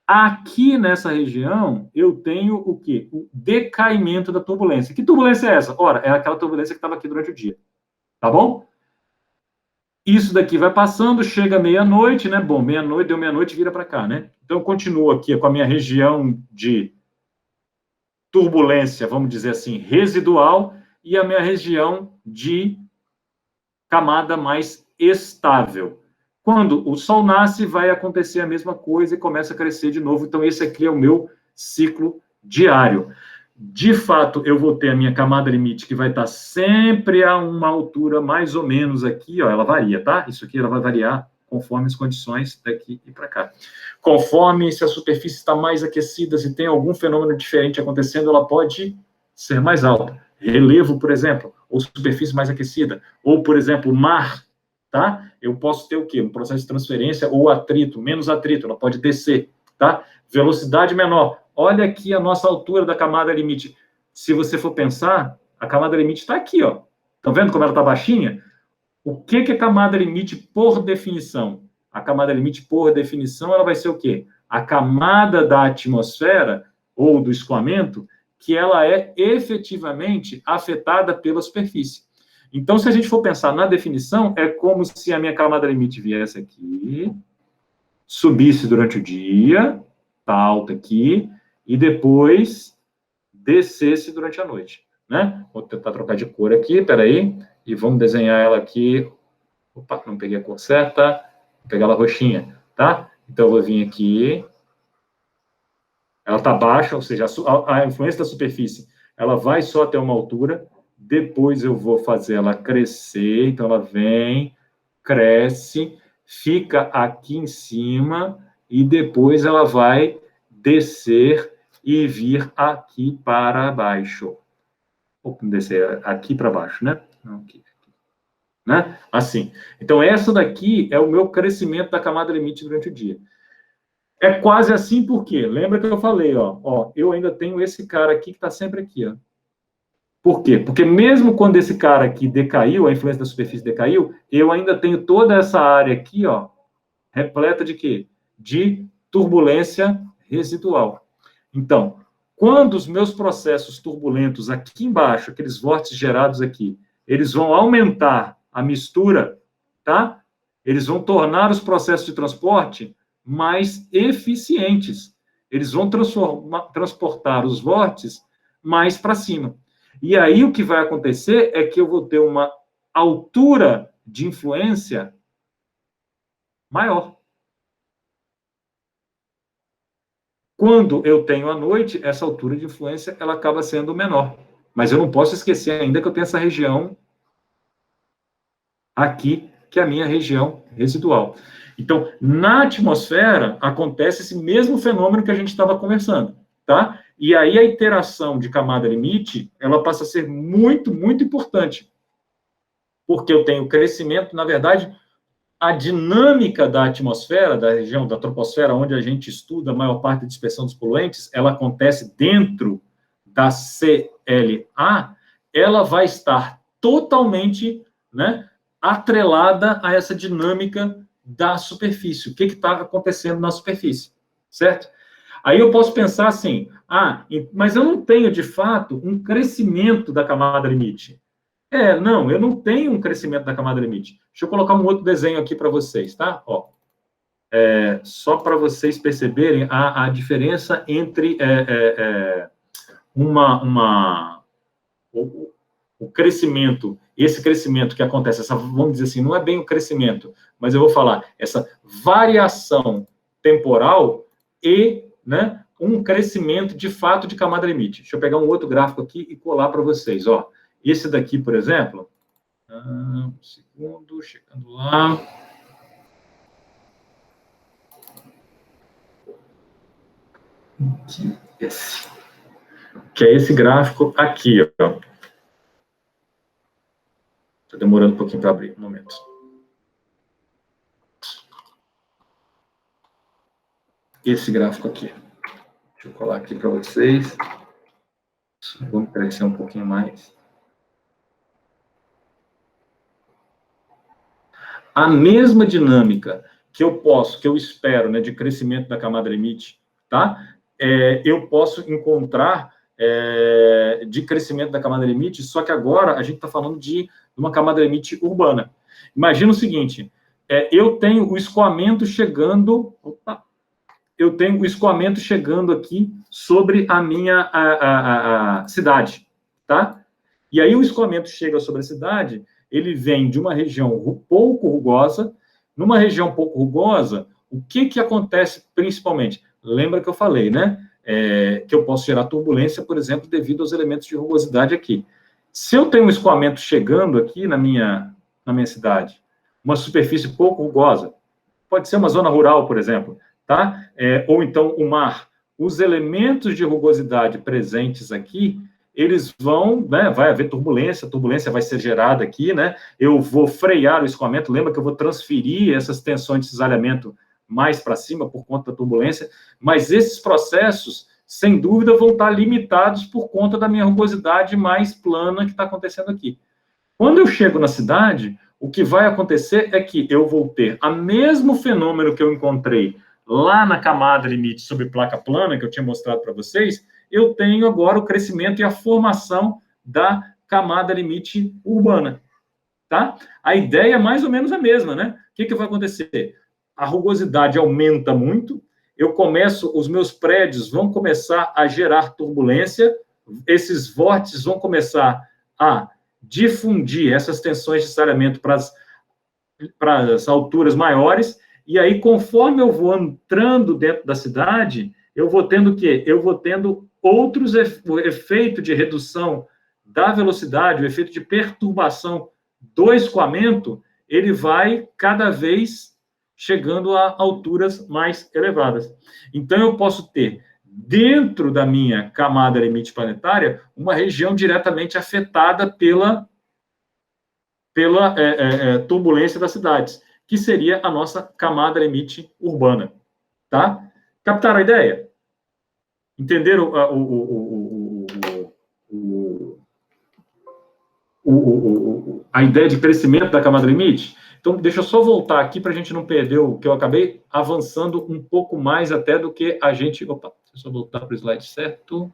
Aqui nessa região, eu tenho o quê? O decaimento da turbulência. Que turbulência é essa? Ora, é aquela turbulência que estava aqui durante o dia. Tá bom? Isso daqui vai passando, chega meia-noite, né? Bom, meia-noite, deu meia-noite, vira para cá, né? Então, eu continuo aqui com a minha região de turbulência, vamos dizer assim, residual, e a minha região de camada mais estável. Quando o Sol nasce, vai acontecer a mesma coisa e começa a crescer de novo. Então, esse aqui é o meu ciclo diário. De fato, eu vou ter a minha camada limite, que vai estar sempre a uma altura mais ou menos aqui, ó, ela varia, tá? Isso aqui ela vai variar conforme as condições daqui e para cá. Conforme se a superfície está mais aquecida, se tem algum fenômeno diferente acontecendo, ela pode ser mais alta. Relevo, por exemplo, ou superfície mais aquecida, ou, por exemplo, mar, tá? Eu posso ter o quê? Um processo de transferência ou atrito, menos atrito, ela pode descer, tá? Velocidade menor. Olha aqui a nossa altura da camada limite. Se você for pensar, a camada limite está aqui, ó. Estão vendo como ela está baixinha? O que é camada limite por definição? A camada limite por definição, ela vai ser o quê? A camada da atmosfera ou do escoamento que ela é efetivamente afetada pela superfície. Então, se a gente for pensar na definição, é como se a minha camada limite viesse aqui, subisse durante o dia, tá alta aqui, e depois descesse durante a noite, né? Vou tentar trocar de cor aqui, peraí, e vamos desenhar ela aqui. Opa, não peguei a cor certa, vou pegar ela roxinha, tá? Então, eu vou vir aqui, ela está baixa, ou seja, a influência da superfície, ela vai só até uma altura, depois eu vou fazer ela crescer, então ela vem, cresce, fica aqui em cima, e depois ela vai descer e vir aqui para baixo. Ou descer aqui para baixo, né? Aqui. Né? Assim. Então, essa daqui é o meu crescimento da camada limite durante o dia. É quase assim porque, lembra que eu falei, ó, eu ainda tenho esse cara aqui que está sempre aqui, ó. Por quê? Porque mesmo quando esse cara aqui decaiu, a influência da superfície decaiu, eu ainda tenho toda essa área aqui, ó, repleta de quê? De turbulência residual. Então, quando os meus processos turbulentos aqui embaixo, aqueles vórtices gerados aqui, eles vão aumentar a mistura, tá? Eles vão tornar os processos de transporte mais eficientes. Eles vão transportar os vórtices mais para cima. E aí o que vai acontecer é que eu vou ter uma altura de influência maior. Quando eu tenho a noite, essa altura de influência ela acaba sendo menor. Mas eu não posso esquecer ainda que eu tenho essa região aqui, que é a minha região residual. Então, na atmosfera, acontece esse mesmo fenômeno que a gente estava conversando, tá? E aí a interação de camada limite, ela passa a ser muito, muito importante. Porque eu tenho crescimento, na verdade, a dinâmica da atmosfera, da região da troposfera, onde a gente estuda a maior parte da dispersão dos poluentes, ela acontece dentro da CLA, ela vai estar totalmente, né, atrelada a essa dinâmica da superfície. O que está acontecendo na superfície, certo? Aí eu posso pensar assim, mas eu não tenho, de fato, um crescimento da camada limite. Não, eu não tenho um crescimento da camada limite. Deixa eu colocar um outro desenho aqui para vocês, tá? Ó, só para vocês perceberem a diferença entre o crescimento, esse crescimento que acontece, vamos dizer assim, não é bem o crescimento, mas eu vou falar, essa variação temporal e, né, um crescimento de fato de camada limite. Deixa eu pegar um outro gráfico aqui e colar para vocês, ó. Esse daqui, por exemplo, um segundo, chegando lá. Esse. Que é esse gráfico aqui, ó. Está demorando um pouquinho para abrir, um momento. Esse gráfico aqui. Deixa eu colar aqui para vocês. Vamos crescer um pouquinho mais. A mesma dinâmica que eu espero, né, de crescimento da camada limite, tá? Eu posso encontrar de crescimento da camada limite, só que agora a gente está falando de uma camada limite urbana. Imagina o seguinte, eu tenho o escoamento chegando... eu tenho o escoamento chegando aqui sobre a minha a cidade, tá? E aí o escoamento chega sobre a cidade, ele vem de uma região pouco rugosa. Numa região pouco rugosa, o que acontece principalmente? Lembra que eu falei, né? Que eu posso gerar turbulência, por exemplo, devido aos elementos de rugosidade aqui. Se eu tenho um escoamento chegando aqui na minha cidade, uma superfície pouco rugosa, pode ser uma zona rural, por exemplo, tá? Ou então o mar. Os elementos de rugosidade presentes aqui, eles vão, né, vai haver turbulência, a turbulência vai ser gerada aqui, né? Eu vou frear o escoamento, lembra que eu vou transferir essas tensões de cisalhamento mais para cima por conta da turbulência, mas esses processos, sem dúvida, vão estar limitados por conta da minha rugosidade mais plana que está acontecendo aqui. Quando eu chego na cidade, o que vai acontecer é que eu vou ter o mesmo fenômeno que eu encontrei lá na camada limite sobre placa plana, que eu tinha mostrado para vocês, eu tenho agora o crescimento e a formação da camada limite urbana, tá? A ideia é mais ou menos a mesma, né? O que vai acontecer? A rugosidade aumenta muito, os meus prédios vão começar a gerar turbulência, esses vórtices vão começar a difundir essas tensões de cisalhamento para as alturas maiores, e aí, conforme eu vou entrando dentro da cidade, eu vou tendo o quê? Eu vou tendo outros o efeito de redução da velocidade, o efeito de perturbação do escoamento, ele vai cada vez chegando a alturas mais elevadas. Então, eu posso ter, dentro da minha camada limite planetária, uma região diretamente afetada pela turbulência das cidades, que seria a nossa camada limite urbana, tá? Captaram a ideia? Entenderam a ideia de crescimento da camada limite? Então, deixa eu só voltar aqui para a gente não perder o que eu acabei avançando um pouco mais até do que a gente... Opa, deixa eu só voltar para o slide certo.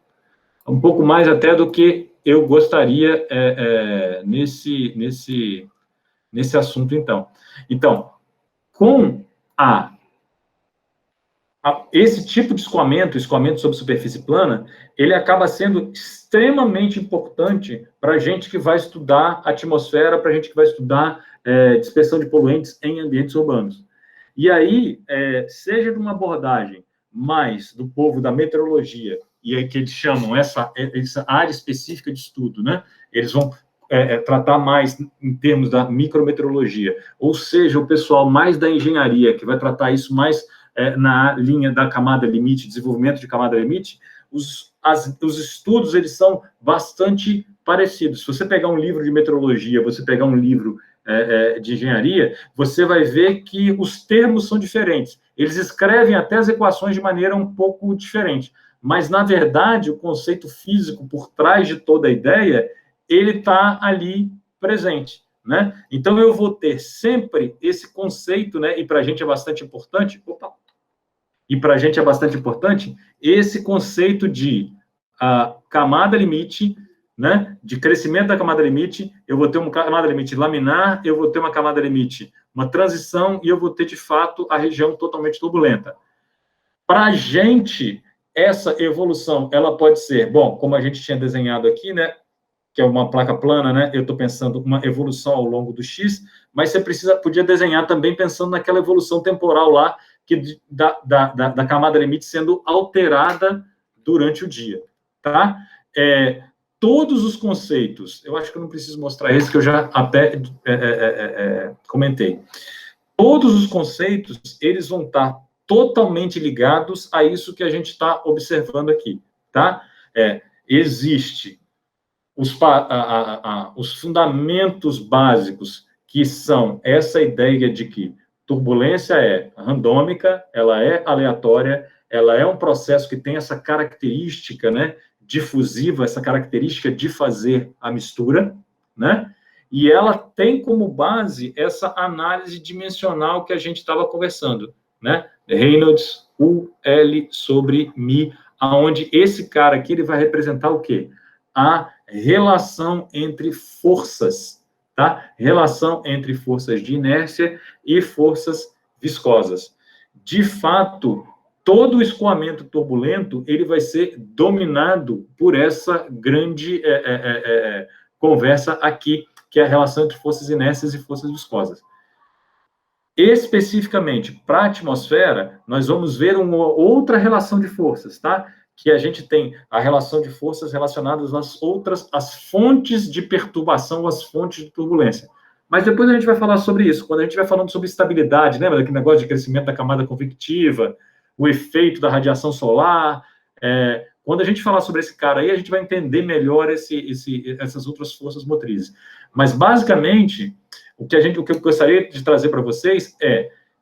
Um pouco mais até do que eu gostaria nesse assunto, então. Então, com esse tipo de escoamento sobre superfície plana, ele acaba sendo extremamente importante para a gente que vai estudar atmosfera, para a gente que vai estudar dispersão de poluentes em ambientes urbanos. E aí, seja de uma abordagem mais do povo da meteorologia, e aí que eles chamam essa área específica de estudo, né? Eles vão tratar mais em termos da micrometeorologia, ou seja, o pessoal mais da engenharia, que vai tratar isso mais na linha da camada limite, desenvolvimento de camada limite, os estudos, eles são bastante parecidos. Se você pegar um livro de meteorologia, você pegar um livro de engenharia, você vai ver que os termos são diferentes. Eles escrevem até as equações de maneira um pouco diferente, mas, na verdade, o conceito físico por trás de toda a ideia, ele está ali presente, né? Então, eu vou ter sempre esse conceito, né? E para a gente é bastante importante... esse conceito de camada limite, né? De crescimento da camada limite, eu vou ter uma camada limite laminar, eu vou ter uma camada limite, uma transição, e eu vou ter, de fato, a região totalmente turbulenta. Para a gente, essa evolução, ela pode ser, bom, como a gente tinha desenhado aqui, né? Que é uma placa plana, né? Eu estou pensando uma evolução ao longo do X, mas você podia desenhar também pensando naquela evolução temporal lá, que da camada limite sendo alterada durante o dia, tá? Todos os conceitos, eu acho que eu não preciso mostrar esse, que eu já até comentei. Todos os conceitos, eles vão estar totalmente ligados a isso que a gente está observando aqui, tá? Existe os fundamentos básicos, que são essa ideia de que turbulência é randômica, ela é aleatória, ela é um processo que tem essa característica, né, difusiva, essa característica de fazer a mistura, né, e ela tem como base essa análise dimensional que a gente estava conversando, né, Reynolds, U, L sobre Mi, aonde esse cara aqui, ele vai representar o quê? A relação entre forças, tá? Relação entre forças de inércia e forças viscosas. De fato, todo o escoamento turbulento, ele vai ser dominado por essa grande conversa aqui, que é a relação entre forças inércias e forças viscosas. Especificamente, para a atmosfera, nós vamos ver uma outra relação de forças, tá? Que a gente tem a relação de forças relacionadas às fontes de perturbação, às fontes de turbulência. Mas depois a gente vai falar sobre isso, quando a gente vai falando sobre estabilidade, lembra daquele negócio de crescimento da camada convectiva, o efeito da radiação solar. Quando a gente falar sobre esse cara aí, a gente vai entender melhor essas outras forças motrizes. Mas, basicamente, o que eu gostaria de trazer para vocês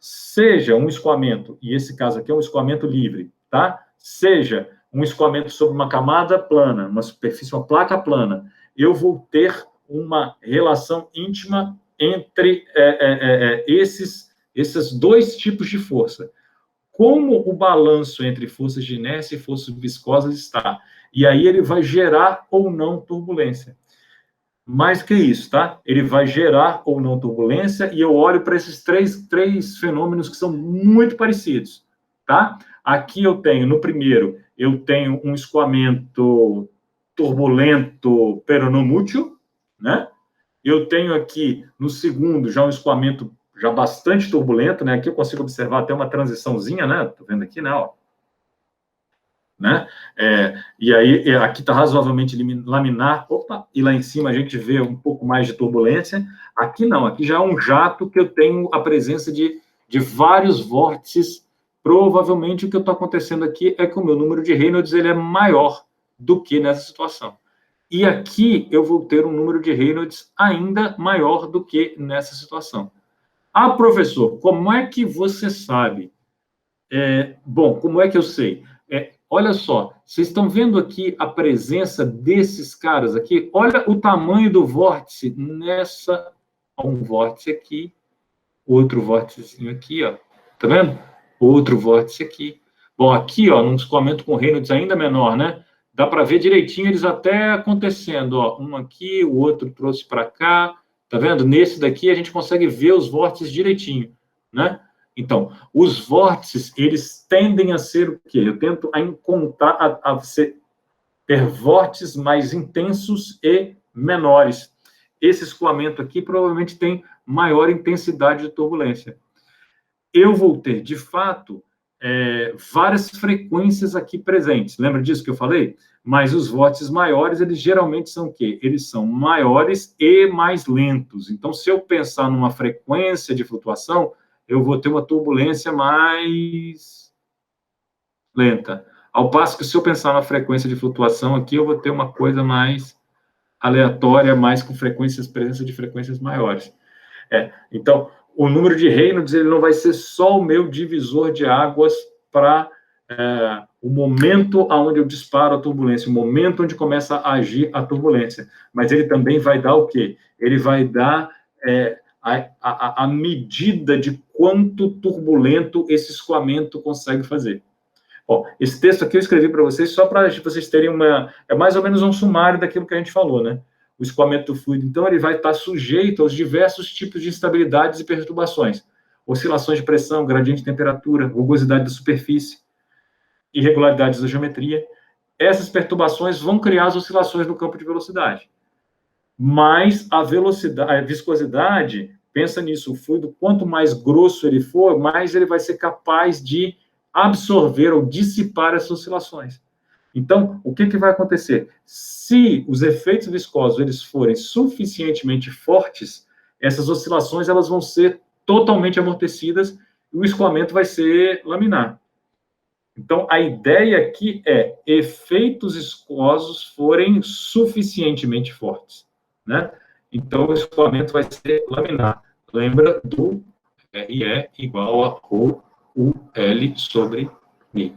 seja um escoamento, e esse caso aqui é um escoamento livre, tá? Seja um escoamento sobre uma camada plana, uma superfície, uma placa plana, eu vou ter uma relação íntima entre esses dois tipos de força. Como o balanço entre forças de inércia e forças viscosas está. E aí ele vai gerar ou não turbulência. Mais que isso, tá? Ele vai gerar ou não turbulência, e eu olho para esses três fenômenos que são muito parecidos, tá? Aqui eu tenho, no primeiro, eu tenho um escoamento turbulento peronomútil, né? Eu tenho aqui, no segundo, já um escoamento já bastante turbulento, né? Aqui eu consigo observar até uma transiçãozinha, né? Tô vendo aqui, né? Ó. Né? E aí, aqui está razoavelmente laminar, e lá em cima a gente vê um pouco mais de turbulência. Aqui não, aqui já é um jato que eu tenho a presença de vários vórtices. Provavelmente o que está acontecendo aqui é que o meu número de Reynolds ele é maior do que nessa situação. E aqui eu vou ter um número de Reynolds ainda maior do que nessa situação. Ah, professor, como é que você sabe? Bom, como é que eu sei? Olha só, vocês estão vendo aqui a presença desses caras aqui? Olha o tamanho do vórtice nessa... Um vórtice aqui, outro vórticezinho aqui, ó. Tá vendo? Outro vórtice aqui. Bom, aqui, ó, num escoamento com Reynolds ainda menor, né? Dá para ver direitinho eles até acontecendo, ó. Um aqui, o outro trouxe para cá. Tá vendo? Nesse daqui a gente consegue ver os vórtices direitinho, né? Então, os vórtices, eles tendem a ser o quê? Eu tento encontrar, ter vórtices mais intensos e menores. Esse escoamento aqui provavelmente tem maior intensidade de turbulência. Eu vou ter, de fato, várias frequências aqui presentes. Lembra disso que eu falei? Mas os vórtices maiores, eles geralmente são o quê? Eles são maiores e mais lentos. Então, se eu pensar numa frequência de flutuação, eu vou ter uma turbulência mais lenta. Ao passo que, se eu pensar na frequência de flutuação aqui, eu vou ter uma coisa mais aleatória, mais com presença de frequências maiores. Então, o número de Reynolds ele não vai ser só o meu divisor de águas para o momento onde eu disparo a turbulência, o momento onde começa a agir a turbulência. Mas ele também vai dar o quê? Ele vai dar a medida de quanto turbulento esse escoamento consegue fazer. Ó, esse texto aqui eu escrevi para vocês só para vocês terem mais ou menos um sumário daquilo que a gente falou, né? O escoamento do fluido, então, ele vai estar sujeito aos diversos tipos de instabilidades e perturbações. Oscilações de pressão, gradiente de temperatura, rugosidade da superfície, irregularidades da geometria. Essas perturbações vão criar as oscilações no campo de velocidade. Mas a viscosidade, pensa nisso, o fluido, quanto mais grosso ele for, mais ele vai ser capaz de absorver ou dissipar essas oscilações. Então, o que vai acontecer? Se os efeitos viscosos eles forem suficientemente fortes, essas oscilações elas vão ser totalmente amortecidas e o escoamento vai ser laminar. Então, a ideia aqui é efeitos viscosos forem suficientemente fortes, né? Então, o escoamento vai ser laminar. Lembra do RE igual a ρ UL sobre Mi.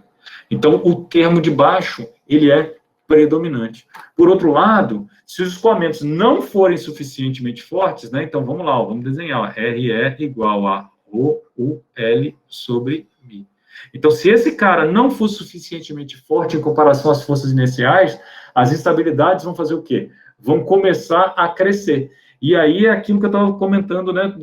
Então, o termo de baixo, ele é predominante. Por outro lado, se os escoamentos não forem suficientemente fortes, né? Então, vamos lá, vamos desenhar. Ó, RE igual a ρ UL sobre Mi. Então, se esse cara não for suficientemente forte em comparação às forças inerciais, as instabilidades vão fazer o quê? Vão começar a crescer. E aí é aquilo que eu estava comentando, né,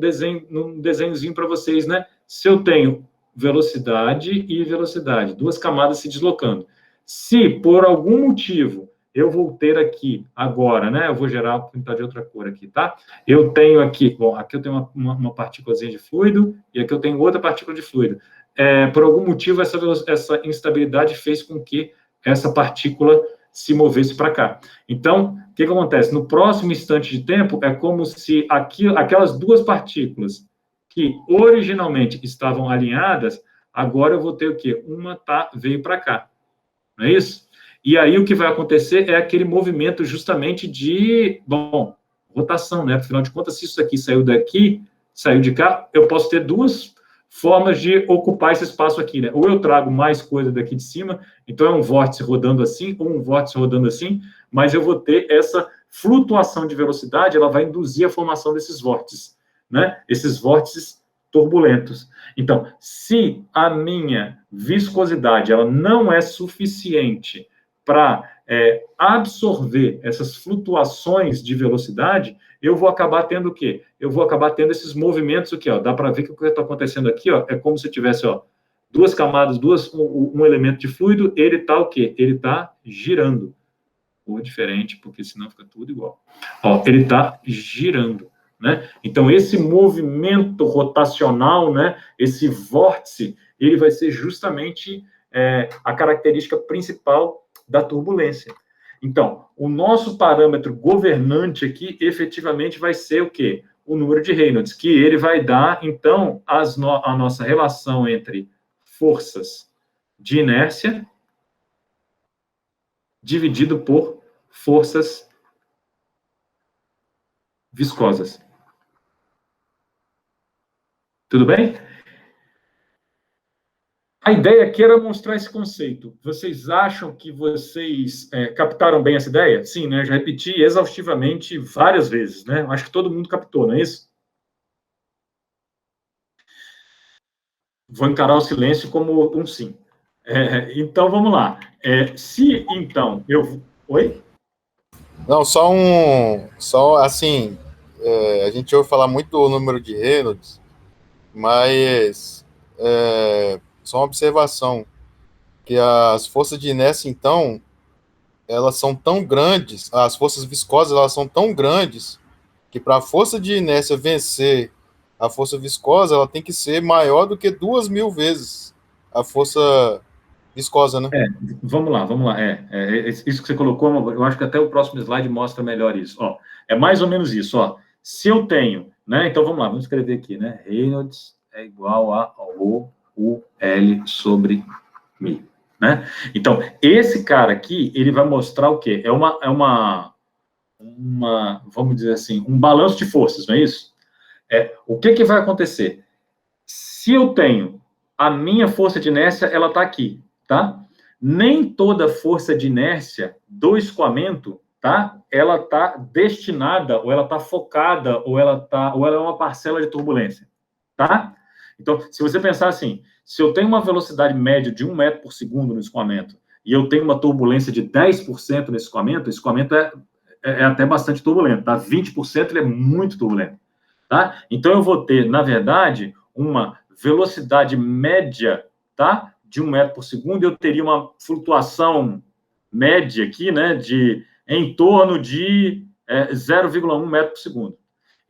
num desenhozinho para vocês, né? Se eu tenho velocidade e velocidade, duas camadas se deslocando. Se, por algum motivo, eu vou ter aqui agora, né? Eu vou pintar de outra cor aqui, tá? Eu tenho aqui, bom, aqui eu tenho uma partículazinha de fluido e aqui eu tenho outra partícula de fluido. Por algum motivo, essa instabilidade fez com que essa partícula se movesse para cá. Então, o que acontece? No próximo instante de tempo, é como se aquelas duas partículas que originalmente estavam alinhadas, agora eu vou ter o quê? Uma veio para cá. Não é isso? E aí o que vai acontecer é aquele movimento justamente de, rotação, né? Afinal de contas, se isso aqui saiu daqui, saiu de cá, eu posso ter duas formas de ocupar esse espaço aqui, né? Ou eu trago mais coisa daqui de cima, então é um vórtice rodando assim, ou um vórtice rodando assim, mas eu vou ter essa flutuação de velocidade, ela vai induzir a formação desses vórtices, né? Esses vórtices turbulentos. Então, se a minha viscosidade ela não é suficiente para absorver essas flutuações de velocidade, eu vou acabar tendo o quê? Eu vou acabar tendo esses movimentos aqui, ó. Dá para ver que o que está acontecendo aqui, ó, é como se tivesse, ó, duas camadas, um elemento de fluido, ele está o quê? Ele está girando. Ou diferente, porque senão fica tudo igual. Ó, ele está girando, né? Então, esse movimento rotacional, né, esse vórtice, ele vai ser justamente a característica principal da turbulência. Então, o nosso parâmetro governante aqui, efetivamente, vai ser o quê? O número de Reynolds, que ele vai dar, então, a nossa relação entre forças de inércia dividido por forças viscosas. Tudo bem? A ideia aqui era mostrar esse conceito. Vocês acham que vocês captaram bem essa ideia? Sim, né? Já repeti exaustivamente várias vezes, né? Acho que todo mundo captou, não é isso? Vou encarar o silêncio como um sim. Então, vamos lá. Se, então, eu... Oi? Não, só assim, a gente ouve falar muito do número de Reynolds, mas só uma observação, que as forças de inércia, então, elas são tão grandes, as forças viscosas, elas são tão grandes, que para a força de inércia vencer a força viscosa, ela tem que ser maior do que 2.000 vezes a força viscosa, né? Vamos lá. Isso que você colocou, eu acho que até o próximo slide mostra melhor isso. Ó, é mais ou menos isso, ó. Se eu tenho, né? Então vamos lá, vamos escrever aqui, né? Reynolds é igual a Rho L sobre Mi, né? Então, esse cara aqui, ele vai mostrar o quê? É uma vamos dizer assim, um balanço de forças, não é isso? O que vai acontecer? Se eu tenho a minha força de inércia, ela está aqui, tá? Nem toda força de inércia do escoamento, tá? Ela está destinada, ou ela está focada, ou ela é uma parcela de turbulência, tá? Então, se você pensar assim, se eu tenho uma velocidade média de 1 metro por segundo no escoamento, e eu tenho uma turbulência de 10% nesse escoamento, o escoamento é até bastante turbulento, tá? 20% ele é muito turbulento, tá? Então, eu vou ter, na verdade, uma velocidade média, tá? De 1 metro por segundo, eu teria uma flutuação média aqui, né? Em torno de 0,1 metro por segundo.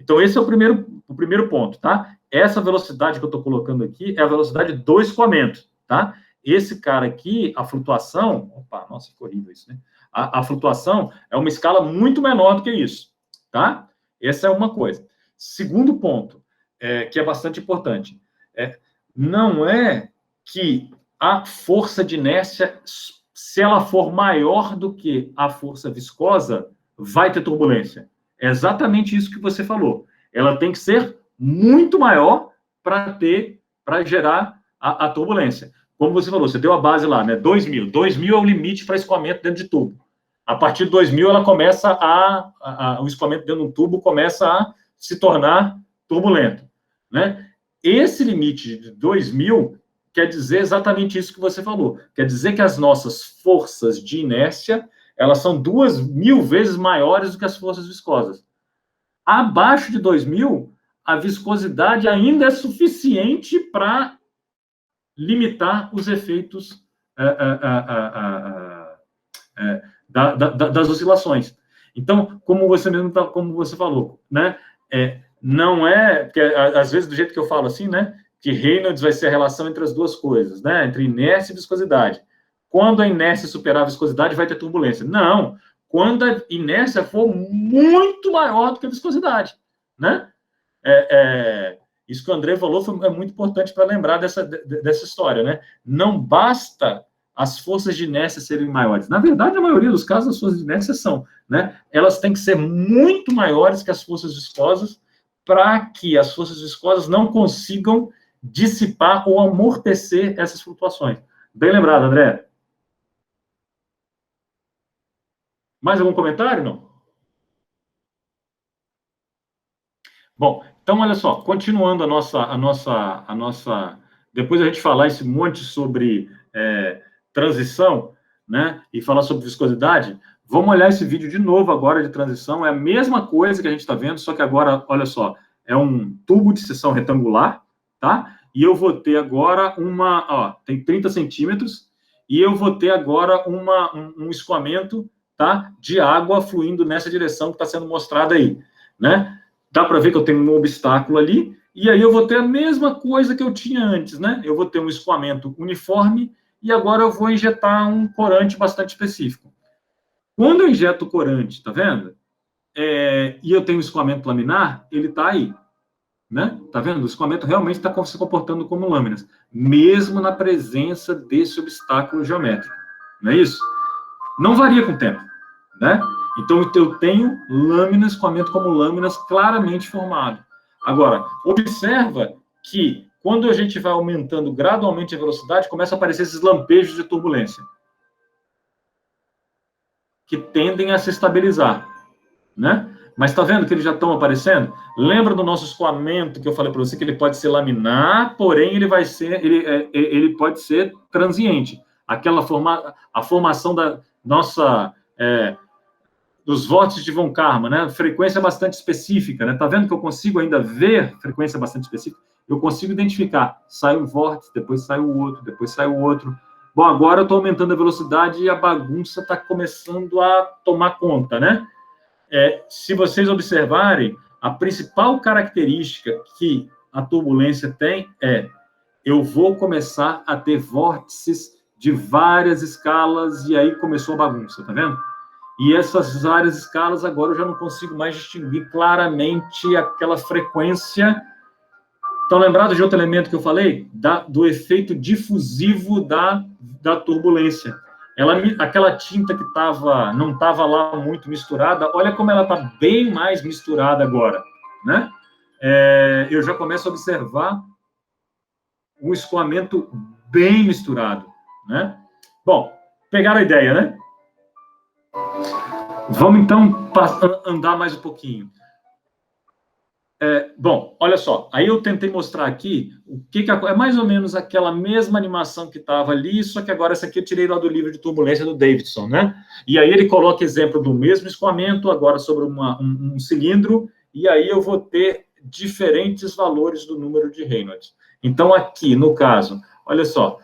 Então, esse é o primeiro ponto, tá? Essa velocidade que eu estou colocando aqui é a velocidade do escoamento, tá? Esse cara aqui, a flutuação... Opa, nossa, que horrível isso, né? A flutuação é uma escala muito menor do que isso, tá? Essa é uma coisa. Segundo ponto, que é bastante importante, não é que a força de inércia, se ela for maior do que a força viscosa, vai ter turbulência. É exatamente isso que você falou. Ela tem que ser muito maior para gerar a turbulência. Como você falou, você deu a base lá, né? 2.000. 2.000 é o limite para escoamento dentro de tubo. A partir de 2.000, ela começa o escoamento dentro de um tubo começa a se tornar turbulento, né? Esse limite de 2.000 quer dizer exatamente isso que você falou. Quer dizer que as nossas forças de inércia, elas são 2.000 vezes maiores do que as forças viscosas. Abaixo de 2.000, a viscosidade ainda é suficiente para limitar os efeitos das oscilações. Então, como você falou, né? Não é, porque às vezes do jeito que eu falo assim, né? Que Reynolds vai ser a relação entre as duas coisas, né? Entre inércia e viscosidade. Quando a inércia superar a viscosidade, vai ter turbulência. Não. Quando a inércia for muito maior do que a viscosidade, né? Isso que o André falou é muito importante para lembrar dessa história, né? Não basta as forças de inércia serem maiores. Na verdade, a maioria dos casos, as forças de inércia são, né? Elas têm que ser muito maiores que as forças viscosas para que as forças viscosas não consigam dissipar ou amortecer essas flutuações. Bem lembrado, André. Mais algum comentário, não? Bom, então, olha só, continuando a nossa... Depois a gente falar esse monte sobre transição, né, e falar sobre viscosidade, vamos olhar esse vídeo de novo agora de transição, é a mesma coisa que a gente está vendo, só que agora, olha só, é um tubo de seção retangular, tá? E eu vou ter agora tem 30 centímetros, e eu vou ter agora um escoamento, tá, de água fluindo nessa direção que está sendo mostrada aí, né? Dá para ver que eu tenho um obstáculo ali, e aí eu vou ter a mesma coisa que eu tinha antes, né? Eu vou ter um escoamento uniforme, e agora eu vou injetar um corante bastante específico. Quando eu injeto o corante, tá vendo? E eu tenho um escoamento laminar, ele tá aí, né? Tá vendo? O escoamento realmente está se comportando como lâminas, mesmo na presença desse obstáculo geométrico, não é isso? Não varia com o tempo, né? Então, eu tenho lâminas, escoamento como lâminas claramente formado. Agora, observa que quando a gente vai aumentando gradualmente a velocidade, começa a aparecer esses lampejos de turbulência, que tendem a se estabilizar, né? Mas está vendo que eles já estão aparecendo? Lembra do nosso escoamento que eu falei para você que ele pode ser laminar, porém ele pode ser transiente. A formação da nossa dos vórtices de von Karman, né? Frequência bastante específica, né? Tá vendo que eu consigo ainda ver frequência bastante específica? Eu consigo identificar. Sai um vórtice, depois sai o outro, depois sai o outro. Bom, agora eu estou aumentando a velocidade e a bagunça está começando a tomar conta, né? Se vocês observarem, a principal característica que a turbulência tem eu vou começar a ter vórtices de várias escalas e aí começou a bagunça, tá vendo? E essas várias escalas, agora eu já não consigo mais distinguir claramente aquela frequência. Estão lembrados de outro elemento que eu falei? Do efeito difusivo da turbulência. Aquela tinta que não estava lá muito misturada, olha como ela está bem mais misturada agora, né? Eu já começo a observar um escoamento bem misturado, né? Bom, pegaram a ideia, né? Vamos, então, andar mais um pouquinho. Bom, olha só. Aí eu tentei mostrar aqui o que é mais ou menos aquela mesma animação que estava ali, só que agora essa aqui eu tirei lá do livro de turbulência do Davidson, né? E aí ele coloca exemplo do mesmo escoamento, agora sobre um cilindro, e aí eu vou ter diferentes valores do número de Reynolds. Então, aqui, no caso, olha só.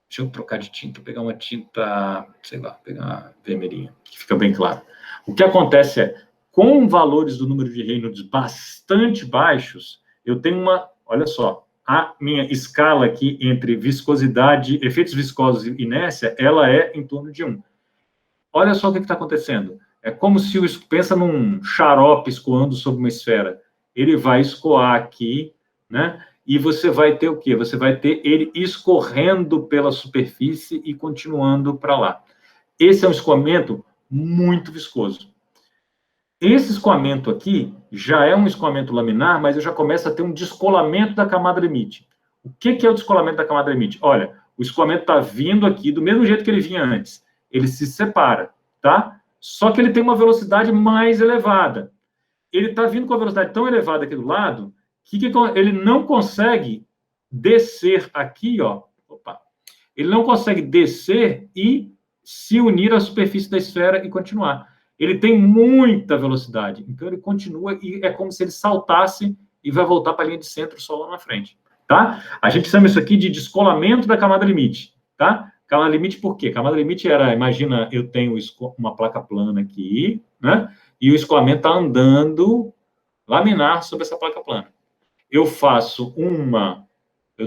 Deixa eu trocar de tinta, pegar uma tinta, sei lá, pegar uma vermelhinha, que fica bem claro. O que acontece com valores do número de Reynolds bastante baixos, eu tenho olha só, a minha escala aqui entre viscosidade, efeitos viscosos e inércia, ela é em torno de 1. Olha só o que está acontecendo. É como se pensa num xarope escoando sobre uma esfera. Ele vai escoar aqui, né? E você vai ter o quê? Você vai ter ele escorrendo pela superfície e continuando para lá. Esse é um escoamento muito viscoso. Esse escoamento aqui já é um escoamento laminar, mas eu já começo a ter um descolamento da camada limite. O que é o descolamento da camada limite? Olha, o escoamento está vindo aqui do mesmo jeito que ele vinha antes. Ele se separa, tá? Só que ele tem uma velocidade mais elevada. Ele está vindo com a velocidade tão elevada aqui do lado que ele não consegue descer aqui, ó. Opa. Ele não consegue descer e se unir à superfície da esfera e continuar. ele tem muita velocidade. Então, ele continua e é como se ele saltasse e vai voltar para a linha de centro só lá na frente. Tá? A gente chama isso aqui de descolamento da camada limite. Tá? Camada limite por quê? Camada limite era, imagina, eu tenho uma placa plana aqui, né? E o escoamento está andando laminar sobre essa placa plana. Eu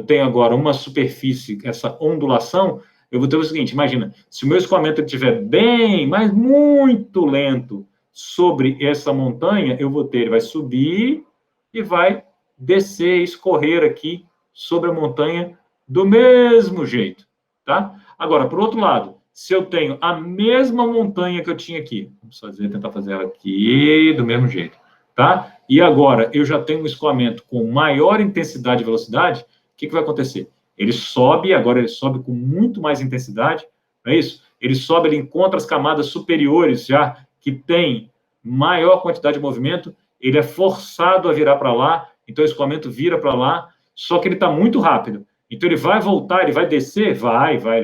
tenho agora uma superfície, essa ondulação, eu vou ter o seguinte, imagina, se o meu escoamento estiver bem, mas muito lento sobre essa montanha, ele vai subir e vai descer, escorrer aqui sobre a montanha do mesmo jeito, tá? Agora, por outro lado, se eu tenho a mesma montanha que eu tinha aqui, vamos tentar fazer ela aqui do mesmo jeito, tá? E agora eu já tenho um escoamento com maior intensidade e velocidade, o que vai acontecer? Ele sobe, agora ele sobe com muito mais intensidade, não é isso? Ele sobe, ele encontra as camadas superiores já, que tem maior quantidade de movimento, ele é forçado a virar para lá, então o escoamento vira para lá, só que ele está muito rápido. Então ele vai voltar, ele vai descer? Ele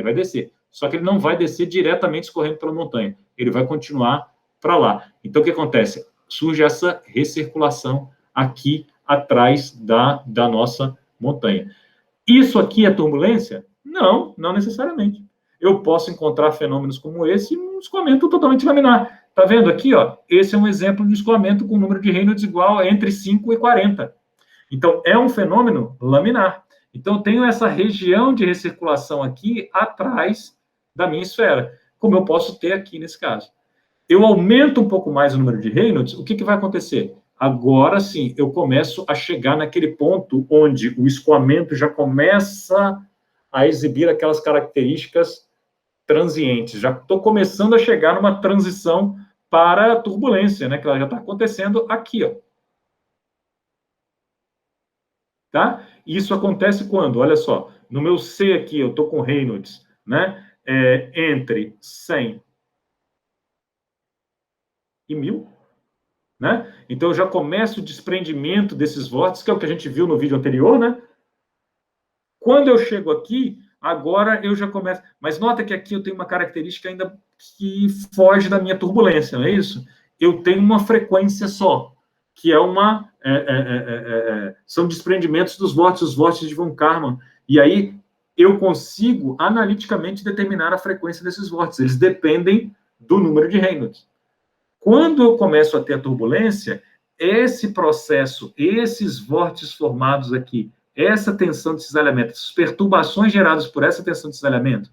vai descer. Só que ele não vai descer diretamente escorrendo pela montanha, ele vai continuar para lá. Então o que acontece? Surge essa recirculação aqui atrás da nossa montanha. Isso aqui é turbulência? Não, não necessariamente. Eu posso encontrar fenômenos como esse em um escoamento totalmente laminar. Está vendo aqui? Ó, esse é um exemplo de escoamento com número de Reynolds igual a entre 5 e 40. Então, é um fenômeno laminar. Então, eu tenho essa região de recirculação aqui atrás da minha esfera, como eu posso ter aqui nesse caso. Eu aumento um pouco mais o número de Reynolds, o que vai acontecer? Agora sim, eu começo a chegar naquele ponto onde o escoamento já começa a exibir aquelas características transientes. Já estou começando a chegar numa transição para a turbulência, né? Que ela já está acontecendo aqui, ó. Tá? Isso acontece quando? Olha só, no meu C aqui, eu estou com Reynolds, né? Entre 100 e 1000. Né? Então, eu já começo o desprendimento desses vórtices, que é o que a gente viu no vídeo anterior, né? Quando eu chego aqui, agora eu já começo... Mas nota que aqui eu tenho uma característica ainda que foge da minha turbulência, não é isso? Eu tenho uma frequência só, que é uma... são desprendimentos dos vórtices, os vórtices de von Karman. E aí, eu consigo analiticamente determinar a frequência desses vórtices. Eles dependem do número de Reynolds. Quando eu começo a ter a turbulência, esse processo, esses vórtices formados aqui, essa tensão de cisalhamento, essas perturbações geradas por essa tensão de cisalhamento,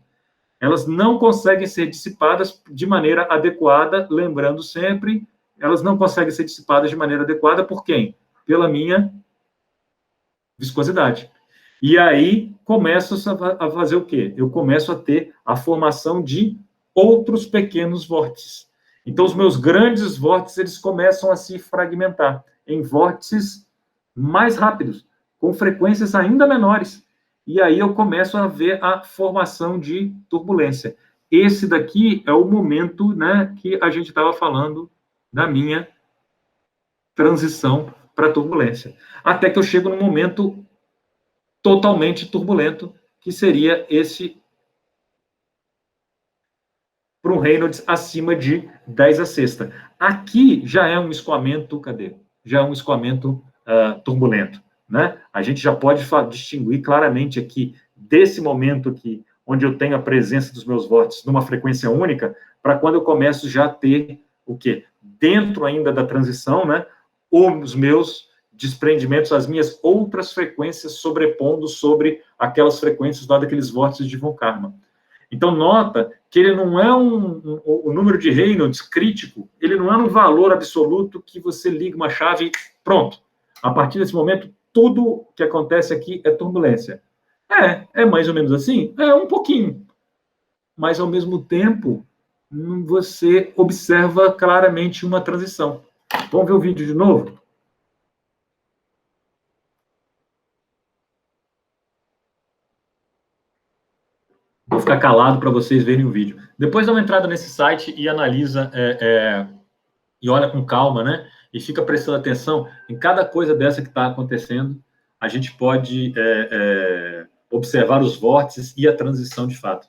elas não conseguem ser dissipadas de maneira adequada, lembrando sempre, elas não conseguem ser dissipadas de maneira adequada por quem? Pela minha viscosidade. E aí, começo a fazer o quê? Eu começo a ter a formação de outros pequenos vórtices. Então, os meus grandes vórtices, eles começam a se fragmentar em vórtices mais rápidos, com frequências ainda menores. E aí eu começo a ver a formação de turbulência. Esse daqui é o momento, né, que a gente estava falando da minha transição para turbulência. Até que eu chego num momento totalmente turbulento, que seria esse para um Reynolds acima de 10 a sexta. Aqui já é um escoamento, cadê? Já é um escoamento turbulento, né? A gente já pode distinguir claramente aqui, desse momento aqui, onde eu tenho a presença dos meus vórtices numa frequência única, para quando eu começo já a ter o quê? Dentro ainda da transição, né? Os meus desprendimentos, as minhas outras frequências sobrepondo sobre aquelas frequências lá daqueles vórtices de von Karman. Então, nota que ele não é o número de Reynolds crítico, ele não é um valor absoluto que você liga uma chave e pronto. A partir desse momento, tudo que acontece aqui é turbulência. É mais ou menos assim? É um pouquinho. Mas, ao mesmo tempo, você observa claramente uma transição. Vamos ver o vídeo de novo? Vou ficar calado para vocês verem o vídeo. Depois dá uma entrada nesse site e analisa e olha com calma, né? E fica prestando atenção em cada coisa dessa que está acontecendo. A gente pode observar os vórtices e a transição de fato.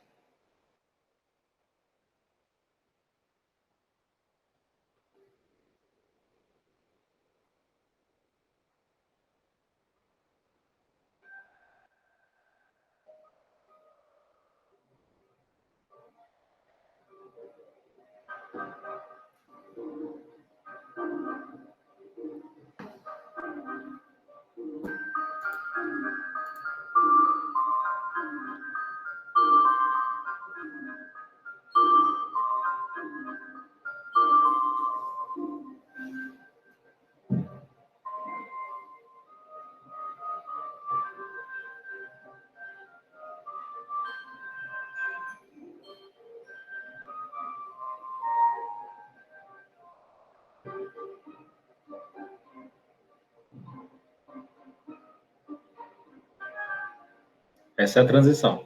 Essa é a transição.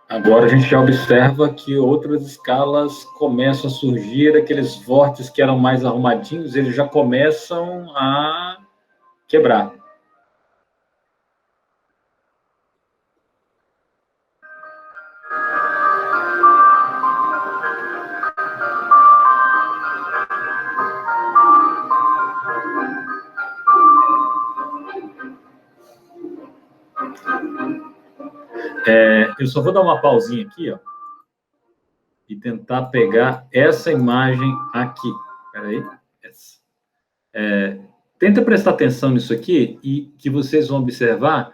Agora a gente já observa que outras escalas começam a surgir, aqueles vórtices que eram mais arrumadinhos, eles já começam a quebrar. Eu só vou dar uma pausinha aqui, ó, e tentar pegar essa imagem aqui. Espera aí. Tenta prestar atenção nisso aqui e que vocês vão observar.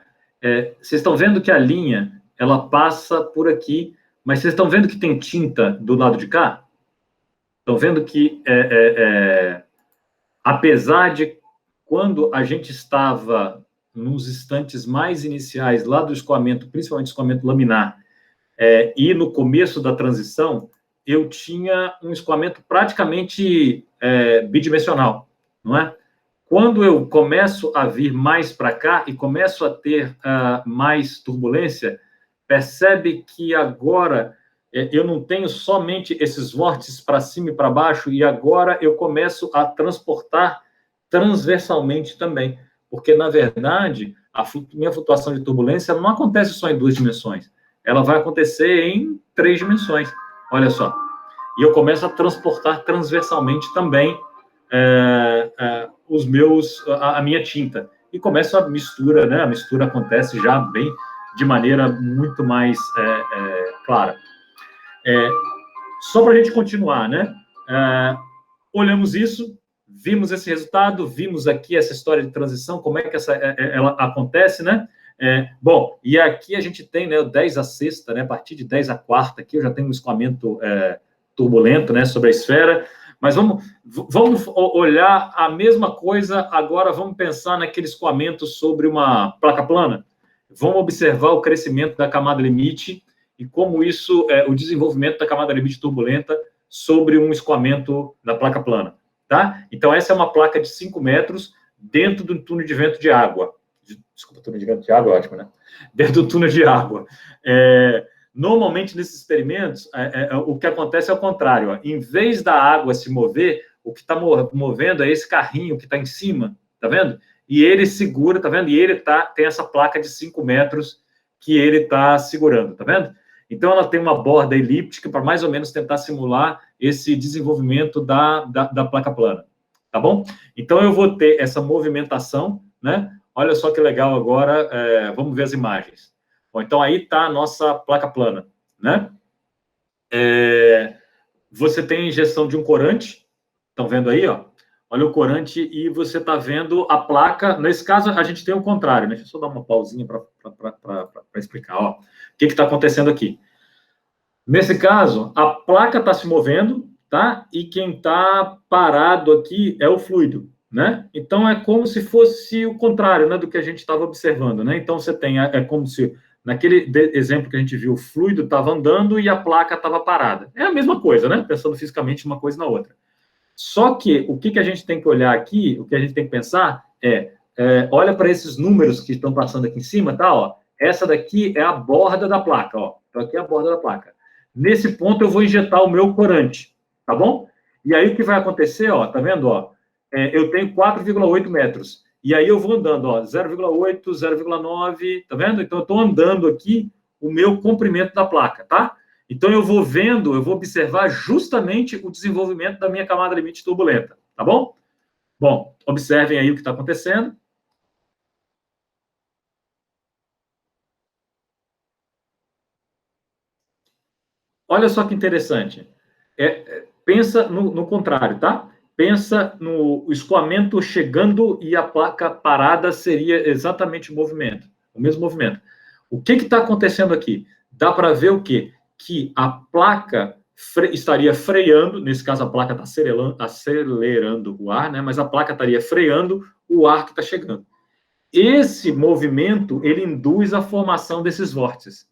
Vocês estão vendo que a linha, ela passa por aqui, mas vocês estão vendo que tem tinta do lado de cá? Estão vendo que, apesar de quando a gente estava nos instantes mais iniciais lá do escoamento, principalmente escoamento laminar, e no começo da transição, eu tinha um escoamento praticamente bidimensional, não é? Quando eu começo a vir mais para cá e começo a ter mais turbulência, percebe que agora eu não tenho somente esses vórtices para cima e para baixo, e agora eu começo a transportar transversalmente também. Porque, na verdade, a minha flutuação de turbulência não acontece só em 2 dimensões. Ela vai acontecer em 3 dimensões. Olha só. E eu começo a transportar transversalmente também a minha tinta. E começa a mistura, né? A mistura acontece já bem, de maneira muito mais clara. Só para a gente continuar, né? Olhamos isso, vimos esse resultado, vimos aqui essa história de transição, como é que ela acontece, né? Bom, e aqui a gente tem, né, o 10 a sexta, né? A partir de 10 a quarta, aqui eu já tenho um escoamento turbulento, né, sobre a esfera. Mas vamos olhar a mesma coisa, agora vamos pensar naquele escoamento sobre uma placa plana. Vamos observar o crescimento da camada limite e como isso o desenvolvimento da camada limite turbulenta sobre um escoamento da placa plana, tá? Então, essa é uma placa de 5 metros dentro do túnel de vento de água. Desculpa, túnel de vento de água é ótimo, né? Dentro do túnel de água. Normalmente, nesses experimentos, o que acontece é o contrário. Ó. Em vez da água se mover, o que está movendo é esse carrinho que está em cima, tá vendo? E ele segura, tá vendo? E ele tem essa placa de 5 metros que ele está segurando, tá vendo? Então, ela tem uma borda elíptica para mais ou menos tentar simular esse desenvolvimento da placa plana, tá bom? Então, eu vou ter essa movimentação, né? Olha só que legal agora, vamos ver as imagens. Bom, então, aí está a nossa placa plana, né? Você tem injeção de um corante, estão vendo aí, ó? Olha o corante e você está vendo a placa. Nesse caso, a gente tem o contrário, né? Deixa eu só dar uma pausinha para explicar, ó. O que está acontecendo aqui? Nesse caso, a placa está se movendo, tá? E quem está parado aqui é o fluido, né? Então, é como se fosse o contrário, né, do que a gente estava observando, né? Então, você tem, como se, naquele exemplo que a gente viu, o fluido estava andando e a placa estava parada. É a mesma coisa, né? Pensando fisicamente uma coisa na outra. Só que, o que a gente tem que olhar aqui, o que a gente tem que pensar olha para esses números que estão passando aqui em cima, tá? Ó, essa daqui é a borda da placa, ó. Então, aqui é a borda da placa. Nesse ponto, eu vou injetar o meu corante, tá bom? E aí, o que vai acontecer, ó, tá vendo, ó? Eu tenho 4,8 metros. E aí, eu vou andando, ó, 0,8, 0,9, tá vendo? Então, eu estou andando aqui o meu comprimento da placa, tá? Então, eu vou vendo, eu vou observar justamente o desenvolvimento da minha camada limite turbulenta, tá bom? Bom, observem aí o que está acontecendo. Olha só que interessante. Pensa no contrário, tá? Pensa no escoamento chegando e a placa parada seria exatamente o mesmo movimento. O que está acontecendo aqui? Dá para ver o quê? Que a placa estaria freando, nesse caso a placa está acelerando o ar, né? Mas a placa estaria freando o ar que está chegando. Esse movimento, ele induz a formação desses vórtices.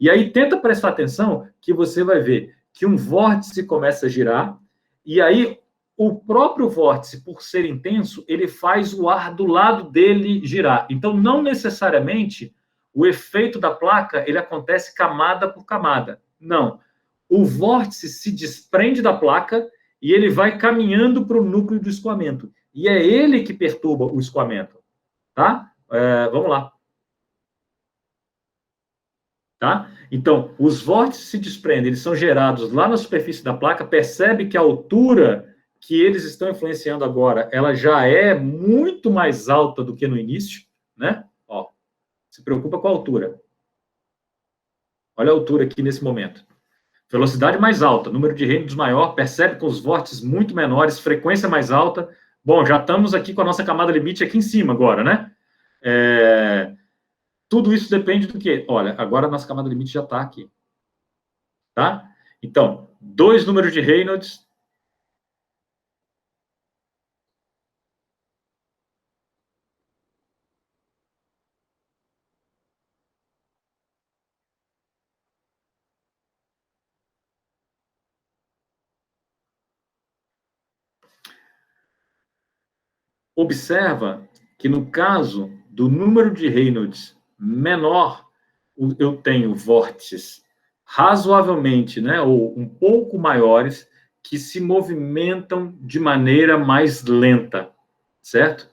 E aí tenta prestar atenção que você vai ver que um vórtice começa a girar, e aí o próprio vórtice, por ser intenso, ele faz o ar do lado dele girar. Então, não necessariamente o efeito da placa ele acontece camada por camada. Não. O vórtice se desprende da placa e ele vai caminhando para o núcleo do escoamento. E é ele que perturba o escoamento. Tá? Vamos lá. Tá? Então, os vórtices se desprendem, eles são gerados lá na superfície da placa, percebe que a altura que eles estão influenciando agora, ela já é muito mais alta do que no início, né? Ó, se preocupa com a altura. Olha a altura aqui nesse momento. Velocidade mais alta, número de Reynolds maior, percebe com os vórtices muito menores, frequência mais alta. Bom, já estamos aqui com a nossa camada limite aqui em cima agora, né? Tudo isso depende do quê? Olha, agora a nossa camada limite já está aqui. Tá? Então, 2 números de Reynolds. Observa que no caso do número de Reynolds menor, eu tenho vórtices razoavelmente, né, ou um pouco maiores, que se movimentam de maneira mais lenta, certo?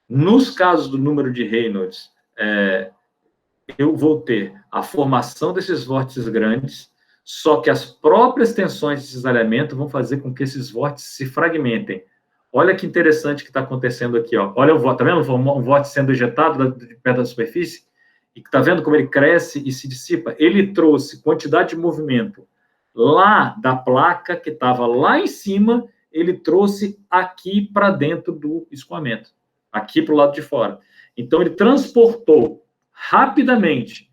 Nos casos do número de Reynolds, eu vou ter a formação desses vórtices grandes, só que as próprias tensões de cisalhamento vão fazer com que esses vórtices se fragmentem. Olha que interessante que está acontecendo aqui, ó. Olha o vórtice, tá vendo? Um vórtice sendo ejetado de perto da superfície, e está vendo como ele cresce e se dissipa? Ele trouxe quantidade de movimento lá da placa, que estava lá em cima, ele trouxe aqui para dentro do escoamento, aqui para o lado de fora. Então, ele transportou rapidamente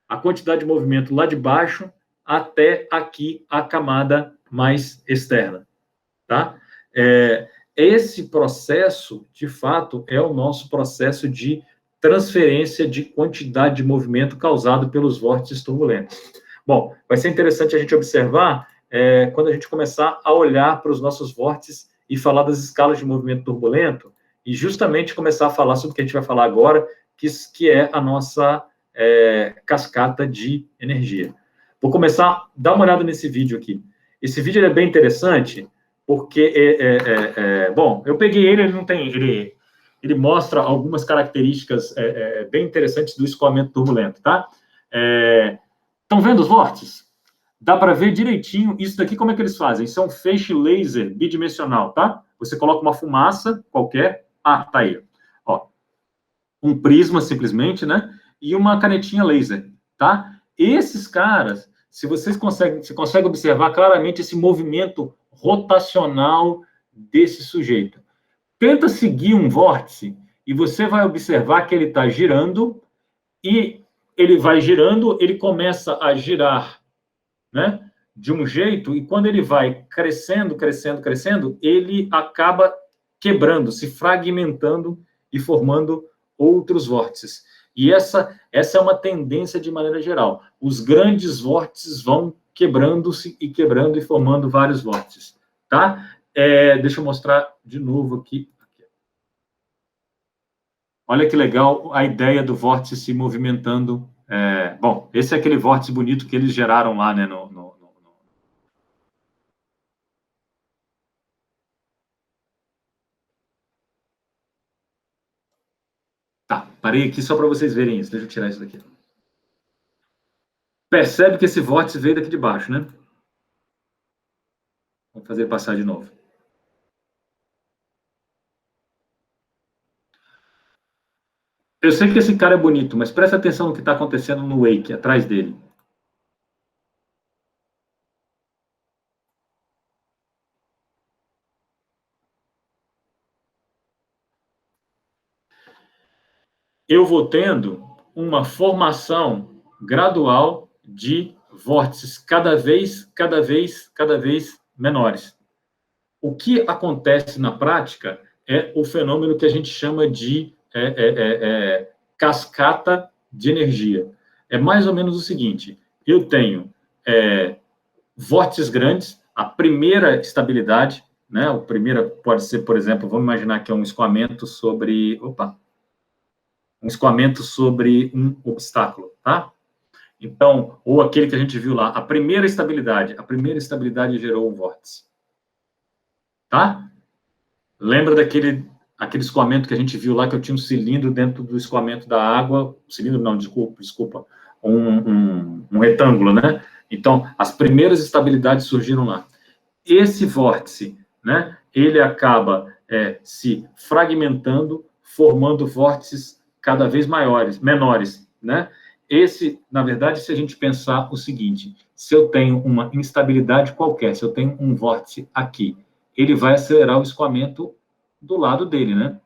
a quantidade de movimento lá de baixo até aqui a camada mais externa, tá? Esse processo, de fato, é o nosso processo de transferência de quantidade de movimento causado pelos vórtices turbulentos. Bom, vai ser interessante a gente observar quando a gente começar a olhar para os nossos vórtices e falar das escalas de movimento turbulento e justamente começar a falar sobre o que a gente vai falar agora, que é a nossa cascata de energia. Vou começar, dá uma olhada nesse vídeo aqui. Esse vídeo é bem interessante, porque, bom, eu peguei ele não tem, ele mostra algumas características bem interessantes do escoamento turbulento, tá? Estão vendo os vórtices? Dá para ver direitinho isso daqui, como é que eles fazem? Isso é um feixe laser bidimensional, tá? Você coloca uma fumaça qualquer, tá aí, ó, um prisma simplesmente, né? E uma canetinha laser, tá? Esses caras, se você consegue observar claramente esse movimento rotacional desse sujeito. Tenta seguir um vórtice e você vai observar que ele está girando e ele vai girando, ele começa a girar, né, de um jeito e quando ele vai crescendo, crescendo, crescendo, ele acaba quebrando, se fragmentando e formando outros vórtices. E essa é uma tendência de maneira geral. Os grandes vórtices vão quebrando-se e quebrando e formando vários vórtices, tá? Deixa eu mostrar de novo aqui. Olha que legal a ideia do vórtice se movimentando. Bom, esse é aquele vórtice bonito que eles geraram lá, né, Tá, parei aqui só para vocês verem isso. Deixa eu tirar isso daqui. Percebe que esse vórtice veio daqui de baixo, né? Vamos fazer passar de novo. Eu sei que esse cara é bonito, mas presta atenção no que está acontecendo no wake, atrás dele. Eu vou tendo uma formação gradual de vórtices cada vez menores. O que acontece na prática é o fenômeno que a gente chama de cascata de energia. É mais ou menos o seguinte: eu tenho vórtices grandes, a primeira estabilidade, né? O primeiro pode ser, por exemplo, vamos imaginar que é um escoamento sobre... um escoamento sobre um obstáculo, tá? Então, ou aquele que a gente viu lá, a primeira estabilidade gerou um vórtice. Tá? Lembra daquele escoamento que a gente viu lá, que eu tinha um cilindro dentro do escoamento da água, cilindro não, desculpa, um retângulo, né? Então, as primeiras estabilidades surgiram lá. Esse vórtice, né, ele acaba se fragmentando, formando vórtices cada vez menores, né? Esse, na verdade, se a gente pensar o seguinte, se eu tenho uma instabilidade qualquer, se eu tenho um vórtice aqui, ele vai acelerar o escoamento do lado dele, né?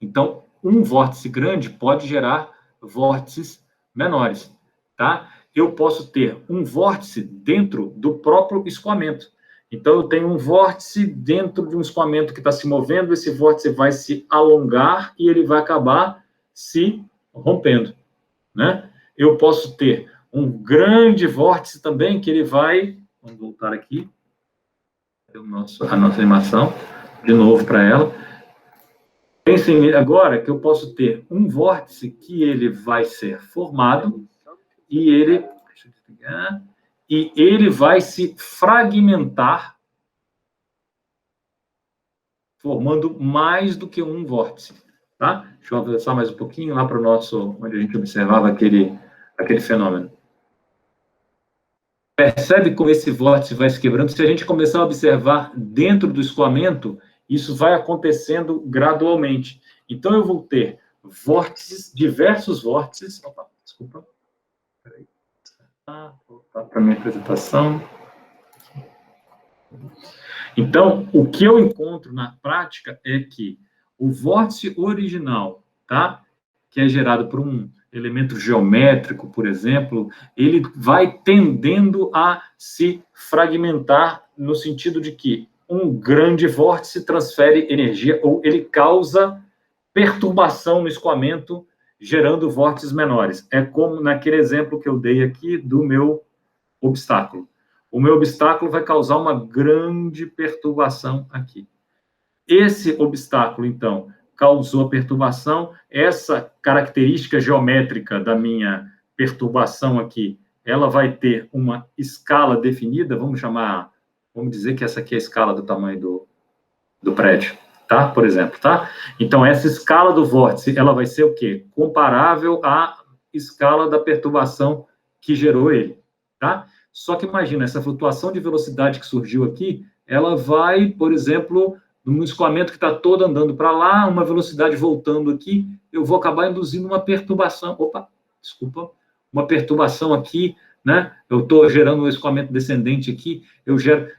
Então, um vórtice grande pode gerar vórtices menores, tá? Eu posso ter um vórtice dentro do próprio escoamento. Então, eu tenho um vórtice dentro de um escoamento que está se movendo, esse vórtice vai se alongar e ele vai acabar se rompendo, né? Eu posso ter um grande vórtice também, que ele vai... Vamos voltar aqui. A nossa animação, de novo para ela. Pensem agora que eu posso ter um vórtice que ele vai ser formado e ele vai se fragmentar, formando mais do que um vórtice, tá? Deixa eu avançar mais um pouquinho lá para o nosso, onde a gente observava aquele fenômeno. Percebe como esse vórtice vai se quebrando? Se a gente começar a observar dentro do escoamento, isso vai acontecendo gradualmente. Então, eu vou ter vórtices, diversos vórtices... Opa, desculpa. Peraí. Voltar para a minha apresentação. Então, o que eu encontro na prática é que o vórtice original, tá? Que é gerado por um elemento geométrico, por exemplo, ele vai tendendo a se fragmentar no sentido de que um grande vórtice transfere energia ou ele causa perturbação no escoamento, gerando vórtices menores. É como naquele exemplo que eu dei aqui do meu obstáculo. O meu obstáculo vai causar uma grande perturbação aqui. Esse obstáculo, então, causou a perturbação, essa característica geométrica da minha perturbação aqui, ela vai ter uma escala definida, vamos dizer que essa aqui é a escala do tamanho do prédio, tá? Por exemplo, tá? Então, essa escala do vórtice, ela vai ser o quê? Comparável à escala da perturbação que gerou ele, tá? Só que imagina, essa flutuação de velocidade que surgiu aqui, ela vai, por exemplo... num escoamento que está todo andando para lá, uma velocidade voltando aqui, eu vou acabar induzindo uma perturbação. Uma perturbação aqui, né? Eu estou gerando um escoamento descendente aqui,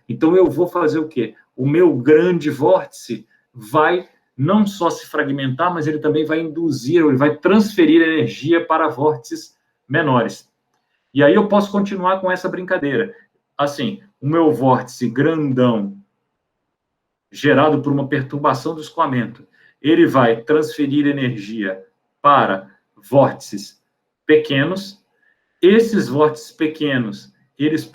então eu vou fazer o quê? O meu grande vórtice vai não só se fragmentar, mas ele também vai induzir, ele vai transferir energia para vórtices menores. E aí eu posso continuar com essa brincadeira. Assim, o meu vórtice grandão, gerado por uma perturbação do escoamento, ele vai transferir energia para vórtices pequenos. Esses vórtices pequenos, eles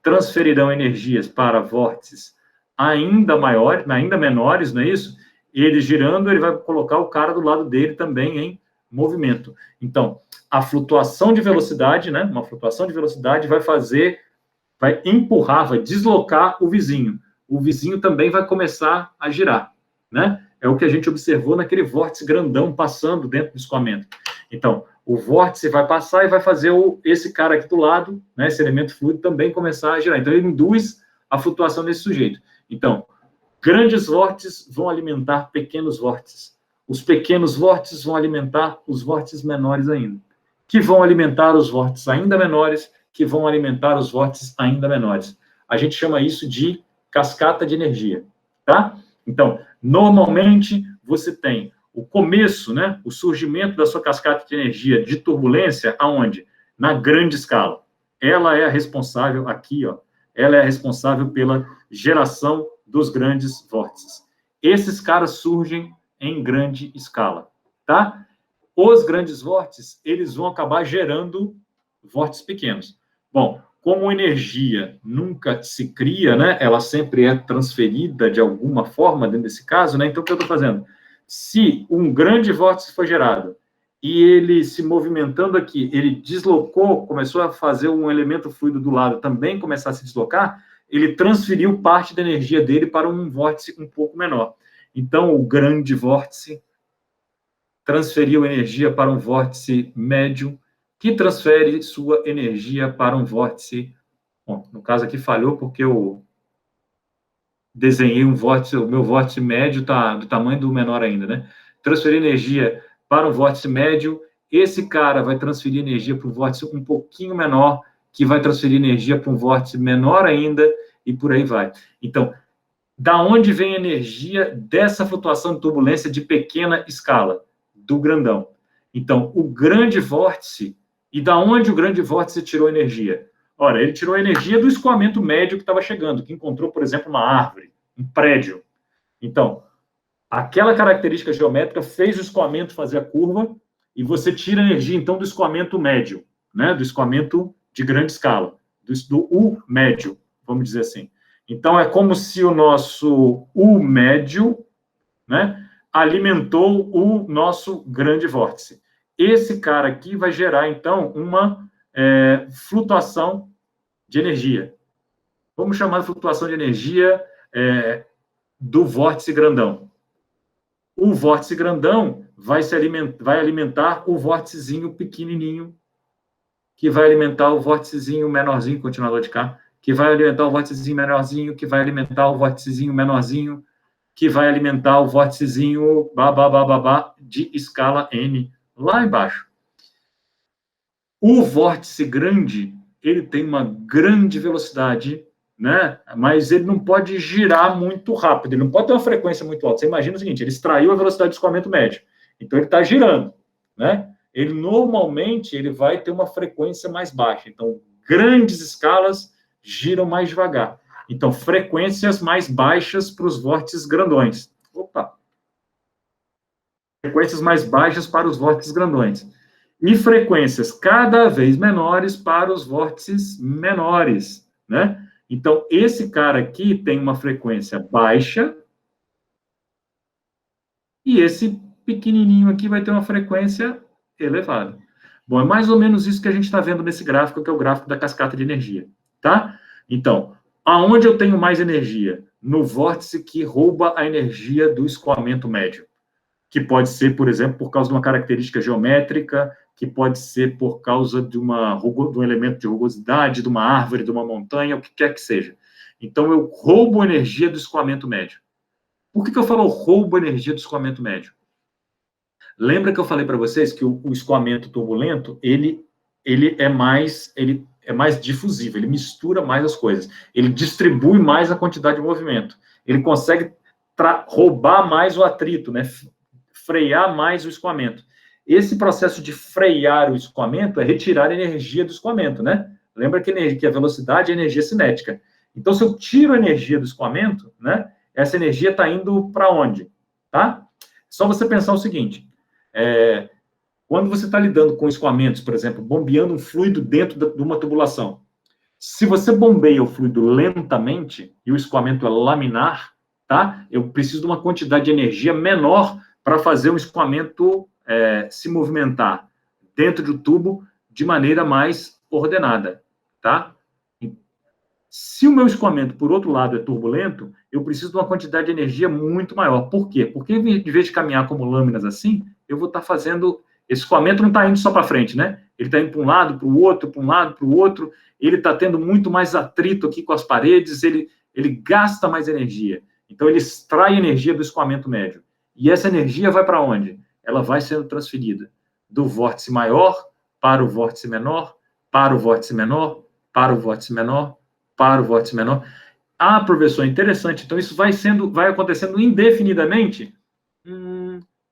transferirão energias para vórtices ainda maiores, ainda menores, não é isso? Ele girando, ele vai colocar o cara do lado dele também em movimento. Então, a flutuação de velocidade, né? Uma flutuação de velocidade vai empurrar, vai deslocar o vizinho. O vizinho também vai começar a girar, né? É o que a gente observou naquele vórtice grandão passando dentro do escoamento. Então, o vórtice vai passar e vai fazer esse cara aqui do lado, né, esse elemento fluido, também começar a girar. Então, ele induz a flutuação desse sujeito. Então, grandes vórtices vão alimentar pequenos vórtices. Os pequenos vórtices vão alimentar os vórtices menores ainda, que vão alimentar os vórtices ainda menores, que vão alimentar os vórtices ainda menores. A gente chama isso de cascata de energia, tá? Então, normalmente, você tem o começo, né, o surgimento da sua cascata de energia de turbulência, aonde? Na grande escala. Ela é a responsável aqui, ó, ela é a responsável pela geração dos grandes vórtices. Esses caras surgem em grande escala, tá? os grandes vórtices, eles vão acabar gerando vórtices pequenos. Bom, como energia nunca se cria, né, ela sempre é transferida de alguma forma dentro desse caso, né, então o que eu estou fazendo? Se um grande vórtice foi gerado e ele se movimentando aqui, ele deslocou, começou a fazer um elemento fluido do lado também começar a se deslocar, ele transferiu parte da energia dele para um vórtice um pouco menor. Então, o grande vórtice transferiu energia para um vórtice médio, que transfere sua energia para um vórtice... Bom, no caso aqui falhou porque eu desenhei um vórtice, o meu vórtice médio está do tamanho do menor ainda, né? Transferir energia para um vórtice médio, esse cara vai transferir energia para um vórtice um pouquinho menor, que vai transferir energia para um vórtice menor ainda, e por aí vai. Então, da onde vem a energia dessa flutuação de turbulência de pequena escala? Do grandão. Então, o grande vórtice, e da onde o grande vórtice tirou energia? Ora, ele tirou energia do escoamento médio que estava chegando, que encontrou, por exemplo, uma árvore, um prédio. Então, aquela característica geométrica fez o escoamento fazer a curva, e você tira energia, então, do escoamento médio, né? Do escoamento de grande escala, do U médio, vamos dizer assim. Então, é como se o nosso U médio, né, alimentou o nosso grande vórtice. Esse cara aqui vai gerar, então, uma flutuação de energia. Vamos chamar de flutuação de energia do vórtice grandão. O vórtice grandão vai alimentar o vórticezinho pequenininho, que vai alimentar o vórticezinho menorzinho, continuador de cá, que vai alimentar o vórticezinho menorzinho, que vai alimentar o vórticezinho menorzinho, que vai alimentar o vórticezinho de escala N, lá embaixo. O vórtice grande, ele tem uma grande velocidade, né? Mas ele não pode girar muito rápido, ele não pode ter uma frequência muito alta. Você imagina o seguinte, ele extraiu a velocidade de escoamento médio, então ele está girando, né? Ele normalmente ele vai ter uma frequência mais baixa, então grandes escalas giram mais devagar. Então, frequências mais baixas para os vórtices grandões. Opa! Frequências mais baixas para os vórtices grandões. E frequências cada vez menores para os vórtices menores, né? Então, esse cara aqui tem uma frequência baixa e esse pequenininho aqui vai ter uma frequência elevada. Bom, é mais ou menos isso que a gente está vendo nesse gráfico, que é o gráfico da cascata de energia, tá? Então, aonde eu tenho mais energia? No vórtice que rouba a energia do escoamento médio, que pode ser, por exemplo, por causa de uma característica geométrica, que pode ser por causa de um elemento de rugosidade, de uma árvore, de uma montanha, o que quer que seja. Então, eu roubo energia do escoamento médio. Por que eu falo roubo energia do escoamento médio? Lembra que eu falei para vocês que o escoamento turbulento, ele é mais difusivo, ele mistura mais as coisas, ele distribui mais a quantidade de movimento, ele consegue roubar mais o atrito, né? Frear mais o escoamento. Esse processo de frear o escoamento é retirar energia do escoamento, né? Lembra que a velocidade é energia cinética. Então, se eu tiro a energia do escoamento, né, essa energia está indo para onde? Tá? Só você pensar o seguinte, quando você está lidando com escoamentos, por exemplo, bombeando um fluido dentro de uma tubulação, se você bombeia o fluido lentamente e o escoamento é laminar, tá? Eu preciso de uma quantidade de energia menor para fazer o escoamento se movimentar dentro do tubo de maneira mais ordenada, tá? Se o meu escoamento, por outro lado, é turbulento, eu preciso de uma quantidade de energia muito maior. Por quê? Porque, em vez de caminhar como lâminas assim, eu vou estar fazendo... Esse escoamento não está indo só para frente, né? Ele está indo para um lado, para o outro, para um lado, para o outro. Ele está tendo muito mais atrito aqui com as paredes, ele gasta mais energia. Então, ele extrai energia do escoamento médio. E essa energia vai para onde? Ela vai sendo transferida do vórtice maior para o vórtice menor, para o vórtice menor, para o vórtice menor, para o vórtice menor. Ah, professor, interessante. Então, isso vai acontecendo indefinidamente?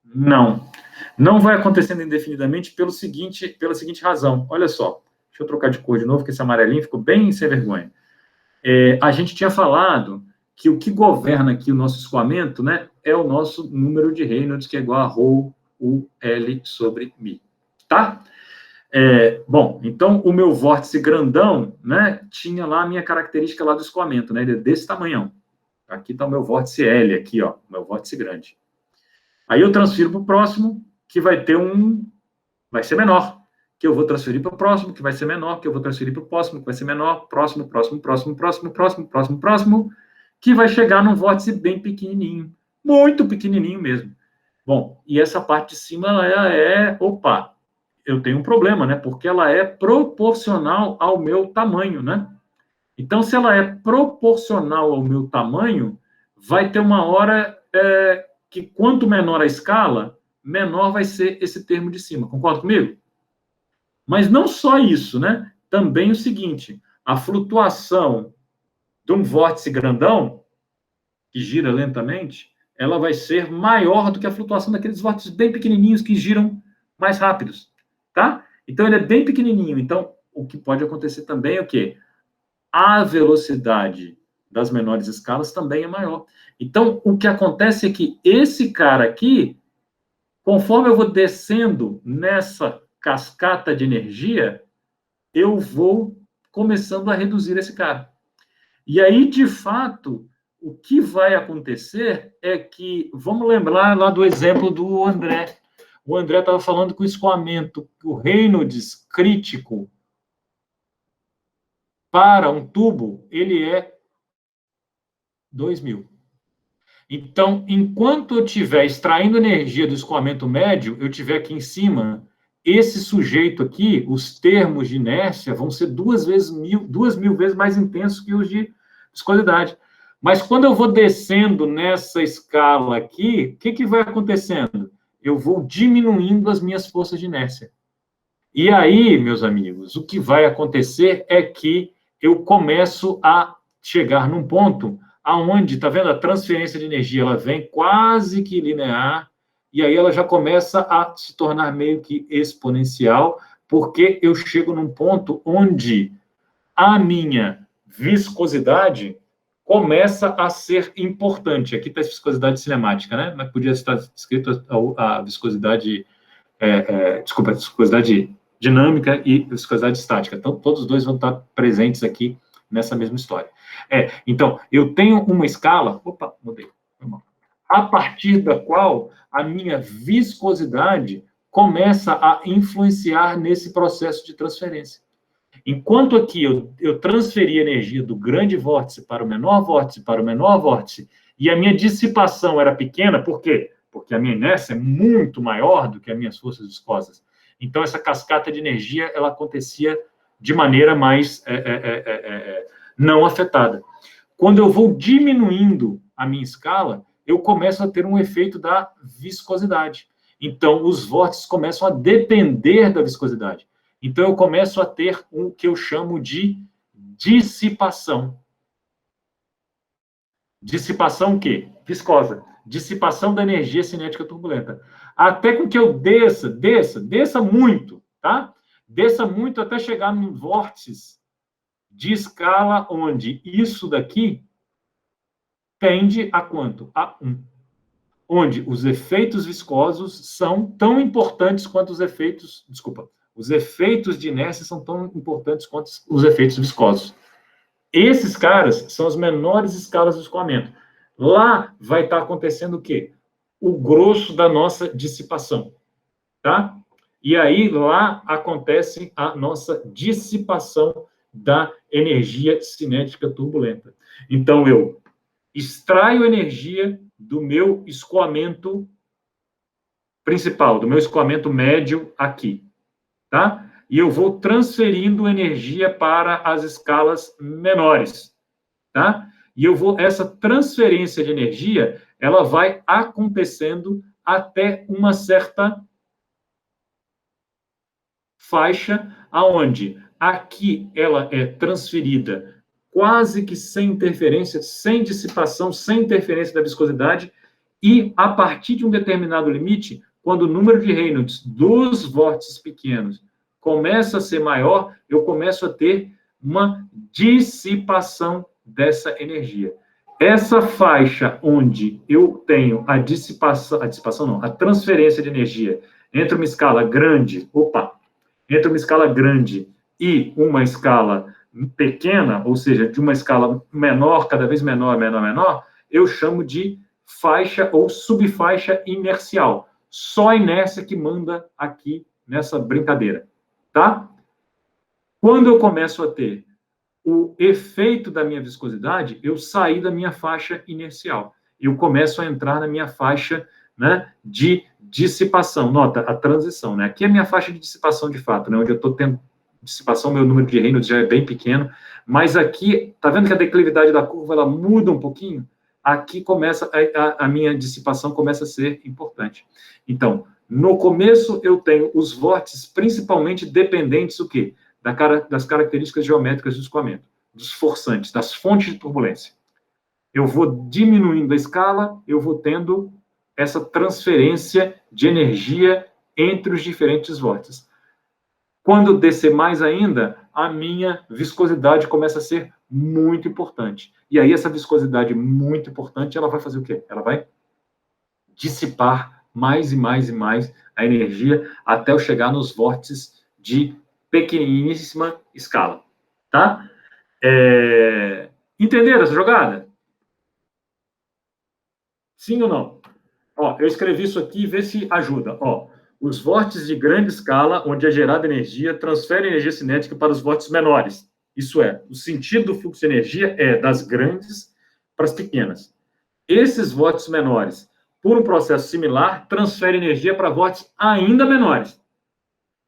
Não. Não vai acontecendo indefinidamente pela seguinte razão. Olha só. Deixa eu trocar de cor de novo, porque esse amarelinho ficou bem sem vergonha. A gente tinha falado que o que governa aqui o nosso escoamento, né, é o nosso número de Reynolds, que é igual a ρ o L sobre μ, tá? Bom, então, o meu vórtice grandão, né, tinha lá a minha característica lá do escoamento, né, ele é desse tamanhão. Aqui está o meu vórtice L, aqui, ó, meu vórtice grande. Aí eu transfiro para o próximo, que vai ser menor, que eu vou transferir para o próximo, que vai ser menor, que eu vou transferir para o próximo, que vai ser menor, próximo, que vai chegar num vórtice bem pequenininho, muito pequenininho mesmo. Bom, e essa parte de cima, opa, eu tenho um problema, né? Porque ela é proporcional ao meu tamanho, né? Então, se ela é proporcional ao meu tamanho, vai ter uma hora que quanto menor a escala, menor vai ser esse termo de cima. Concorda comigo? Mas não só isso, né? Também o seguinte, a flutuação de um vórtice grandão, que gira lentamente, ela vai ser maior do que a flutuação daqueles vórtices bem pequenininhos que giram mais rápidos, tá? Então, ele é bem pequenininho. Então, o que pode acontecer também é o quê? A velocidade das menores escalas também é maior. Então, o que acontece é que esse cara aqui, conforme eu vou descendo nessa cascata de energia, eu vou começando a reduzir esse cara. E aí, de fato, o que vai acontecer é que, vamos lembrar lá do exemplo do André. O André estava falando que o escoamento, o Reynolds crítico para um tubo, ele é 2.000. Então, enquanto eu estiver extraindo energia do escoamento médio, eu estiver aqui em cima, esse sujeito aqui, os termos de inércia vão ser 2.000 vezes mais intensos que os de viscosidade. Mas quando eu vou descendo nessa escala aqui, o que vai acontecendo? Eu vou diminuindo as minhas forças de inércia. E aí, meus amigos, o que vai acontecer é que eu começo a chegar num ponto aonde, tá vendo, a transferência de energia, ela vem quase que linear, e aí ela já começa a se tornar meio que exponencial, porque eu chego num ponto onde a minha viscosidade começa a ser importante. Aqui está a viscosidade cinemática, né? Mas podia estar escrito a viscosidade, desculpa, a viscosidade dinâmica e viscosidade estática. Então, todos os dois vão estar presentes aqui nessa mesma história. Então, eu tenho uma escala, mudei, a partir da qual a minha viscosidade começa a influenciar nesse processo de transferência. Enquanto aqui eu transferi energia do grande vórtice para o menor vórtice, e a minha dissipação era pequena, por quê? Porque a minha inércia é muito maior do que as minhas forças viscosas. Então, essa cascata de energia, ela acontecia de maneira mais não afetada. Quando eu vou diminuindo a minha escala, eu começo a ter um efeito da viscosidade. Então, os vórtices começam a depender da viscosidade. Então, eu começo a ter o que eu chamo de dissipação. Dissipação o quê? Viscosa. Dissipação da energia cinética turbulenta. Até com que eu desça muito, tá? Desça muito até chegar num vórtice de escala onde isso daqui tende a quanto? A 1. Onde os efeitos viscosos são tão importantes quanto os efeitos... Desculpa. Os efeitos de inércia são tão importantes quanto os efeitos viscosos. Esses caras são as menores escalas do escoamento. Lá vai estar acontecendo o quê? O grosso da nossa dissipação, tá? E aí, lá acontece a nossa dissipação da energia cinética turbulenta. Então, eu extraio energia do meu escoamento principal, do meu escoamento médio aqui, tá? E eu vou transferindo energia para as escalas menores, tá? E essa transferência de energia, ela vai acontecendo até uma certa faixa, aonde aqui ela é transferida quase que sem interferência, sem dissipação, sem interferência da viscosidade, e a partir de um determinado limite, quando o número de Reynolds dos vórtices pequenos começa a ser maior, eu começo a ter uma dissipação dessa energia. Essa faixa onde eu tenho a dissipação não, a transferência de energia entre uma escala grande, entre uma escala grande e uma escala pequena, ou seja, de uma escala menor, cada vez menor, eu chamo de faixa ou subfaixa inercial. Só a inércia que manda aqui nessa brincadeira, tá? Quando eu começo a ter o efeito da minha viscosidade, eu saí da minha faixa inercial. Eu começo a entrar na minha faixa, né, de dissipação. Nota, a transição, né? Aqui é a minha faixa de dissipação de fato, né, onde eu estou tendo dissipação, meu número de Reynolds já é bem pequeno, mas aqui, tá vendo que a declividade da curva, ela muda um pouquinho? Aqui começa, a minha dissipação começa a ser importante. Então, no começo eu tenho os vórtices principalmente dependentes do quê? Das características geométricas do escoamento, dos forçantes, das fontes de turbulência. Eu vou diminuindo a escala, eu vou tendo essa transferência de energia entre os diferentes vórtices. Quando descer mais ainda, a minha viscosidade começa a ser muito importante. E aí, essa viscosidade muito importante, ela vai fazer o quê? Ela vai dissipar mais e mais e mais a energia até eu chegar nos vórtices de pequeniníssima escala, tá? Entenderam essa jogada? Sim ou não? Ó, eu escrevi isso aqui, vê se ajuda. Ó, os vórtices de grande escala, onde é gerada energia, transferem energia cinética para os vórtices menores. Isso é, o sentido do fluxo de energia é das grandes para as pequenas. Esses vórtices menores, por um processo similar, transferem energia para vórtices ainda menores.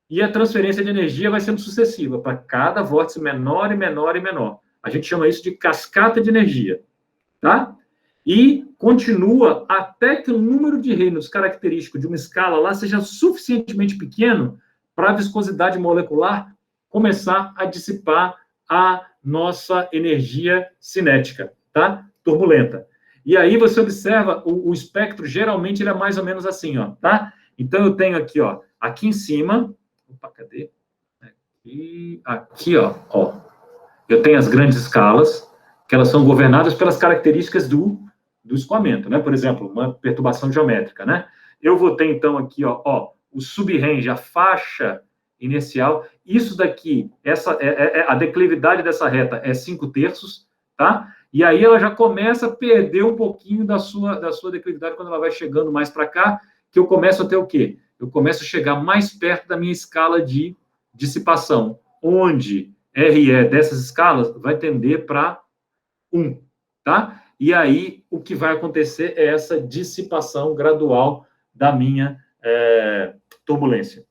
E a transferência de energia vai sendo sucessiva, para cada vórtice menor e menor e menor. A gente chama isso de cascata de energia, tá? E continua até que o número de Reynolds característico de uma escala lá seja suficientemente pequeno para a viscosidade molecular começar a dissipar a nossa energia cinética, tá? Turbulenta. E aí você observa, o espectro, geralmente, ele é mais ou menos assim, ó, tá? Então, eu tenho aqui, ó, aqui em cima, opa, cadê? Aqui, ó, eu tenho as grandes escalas, que elas são governadas pelas características do escoamento, né? Por exemplo, uma perturbação geométrica, né? Eu vou ter, então, aqui, ó o subrange, a faixa inicial. Isso daqui, a declividade dessa reta é 5/3, tá? E aí ela já começa a perder um pouquinho da sua declividade quando ela vai chegando mais para cá, que eu começo a ter o quê? Eu começo a chegar mais perto da minha escala de dissipação, onde RE dessas escalas vai tender para 1, tá? E aí, o que vai acontecer é essa dissipação gradual da minha turbulência.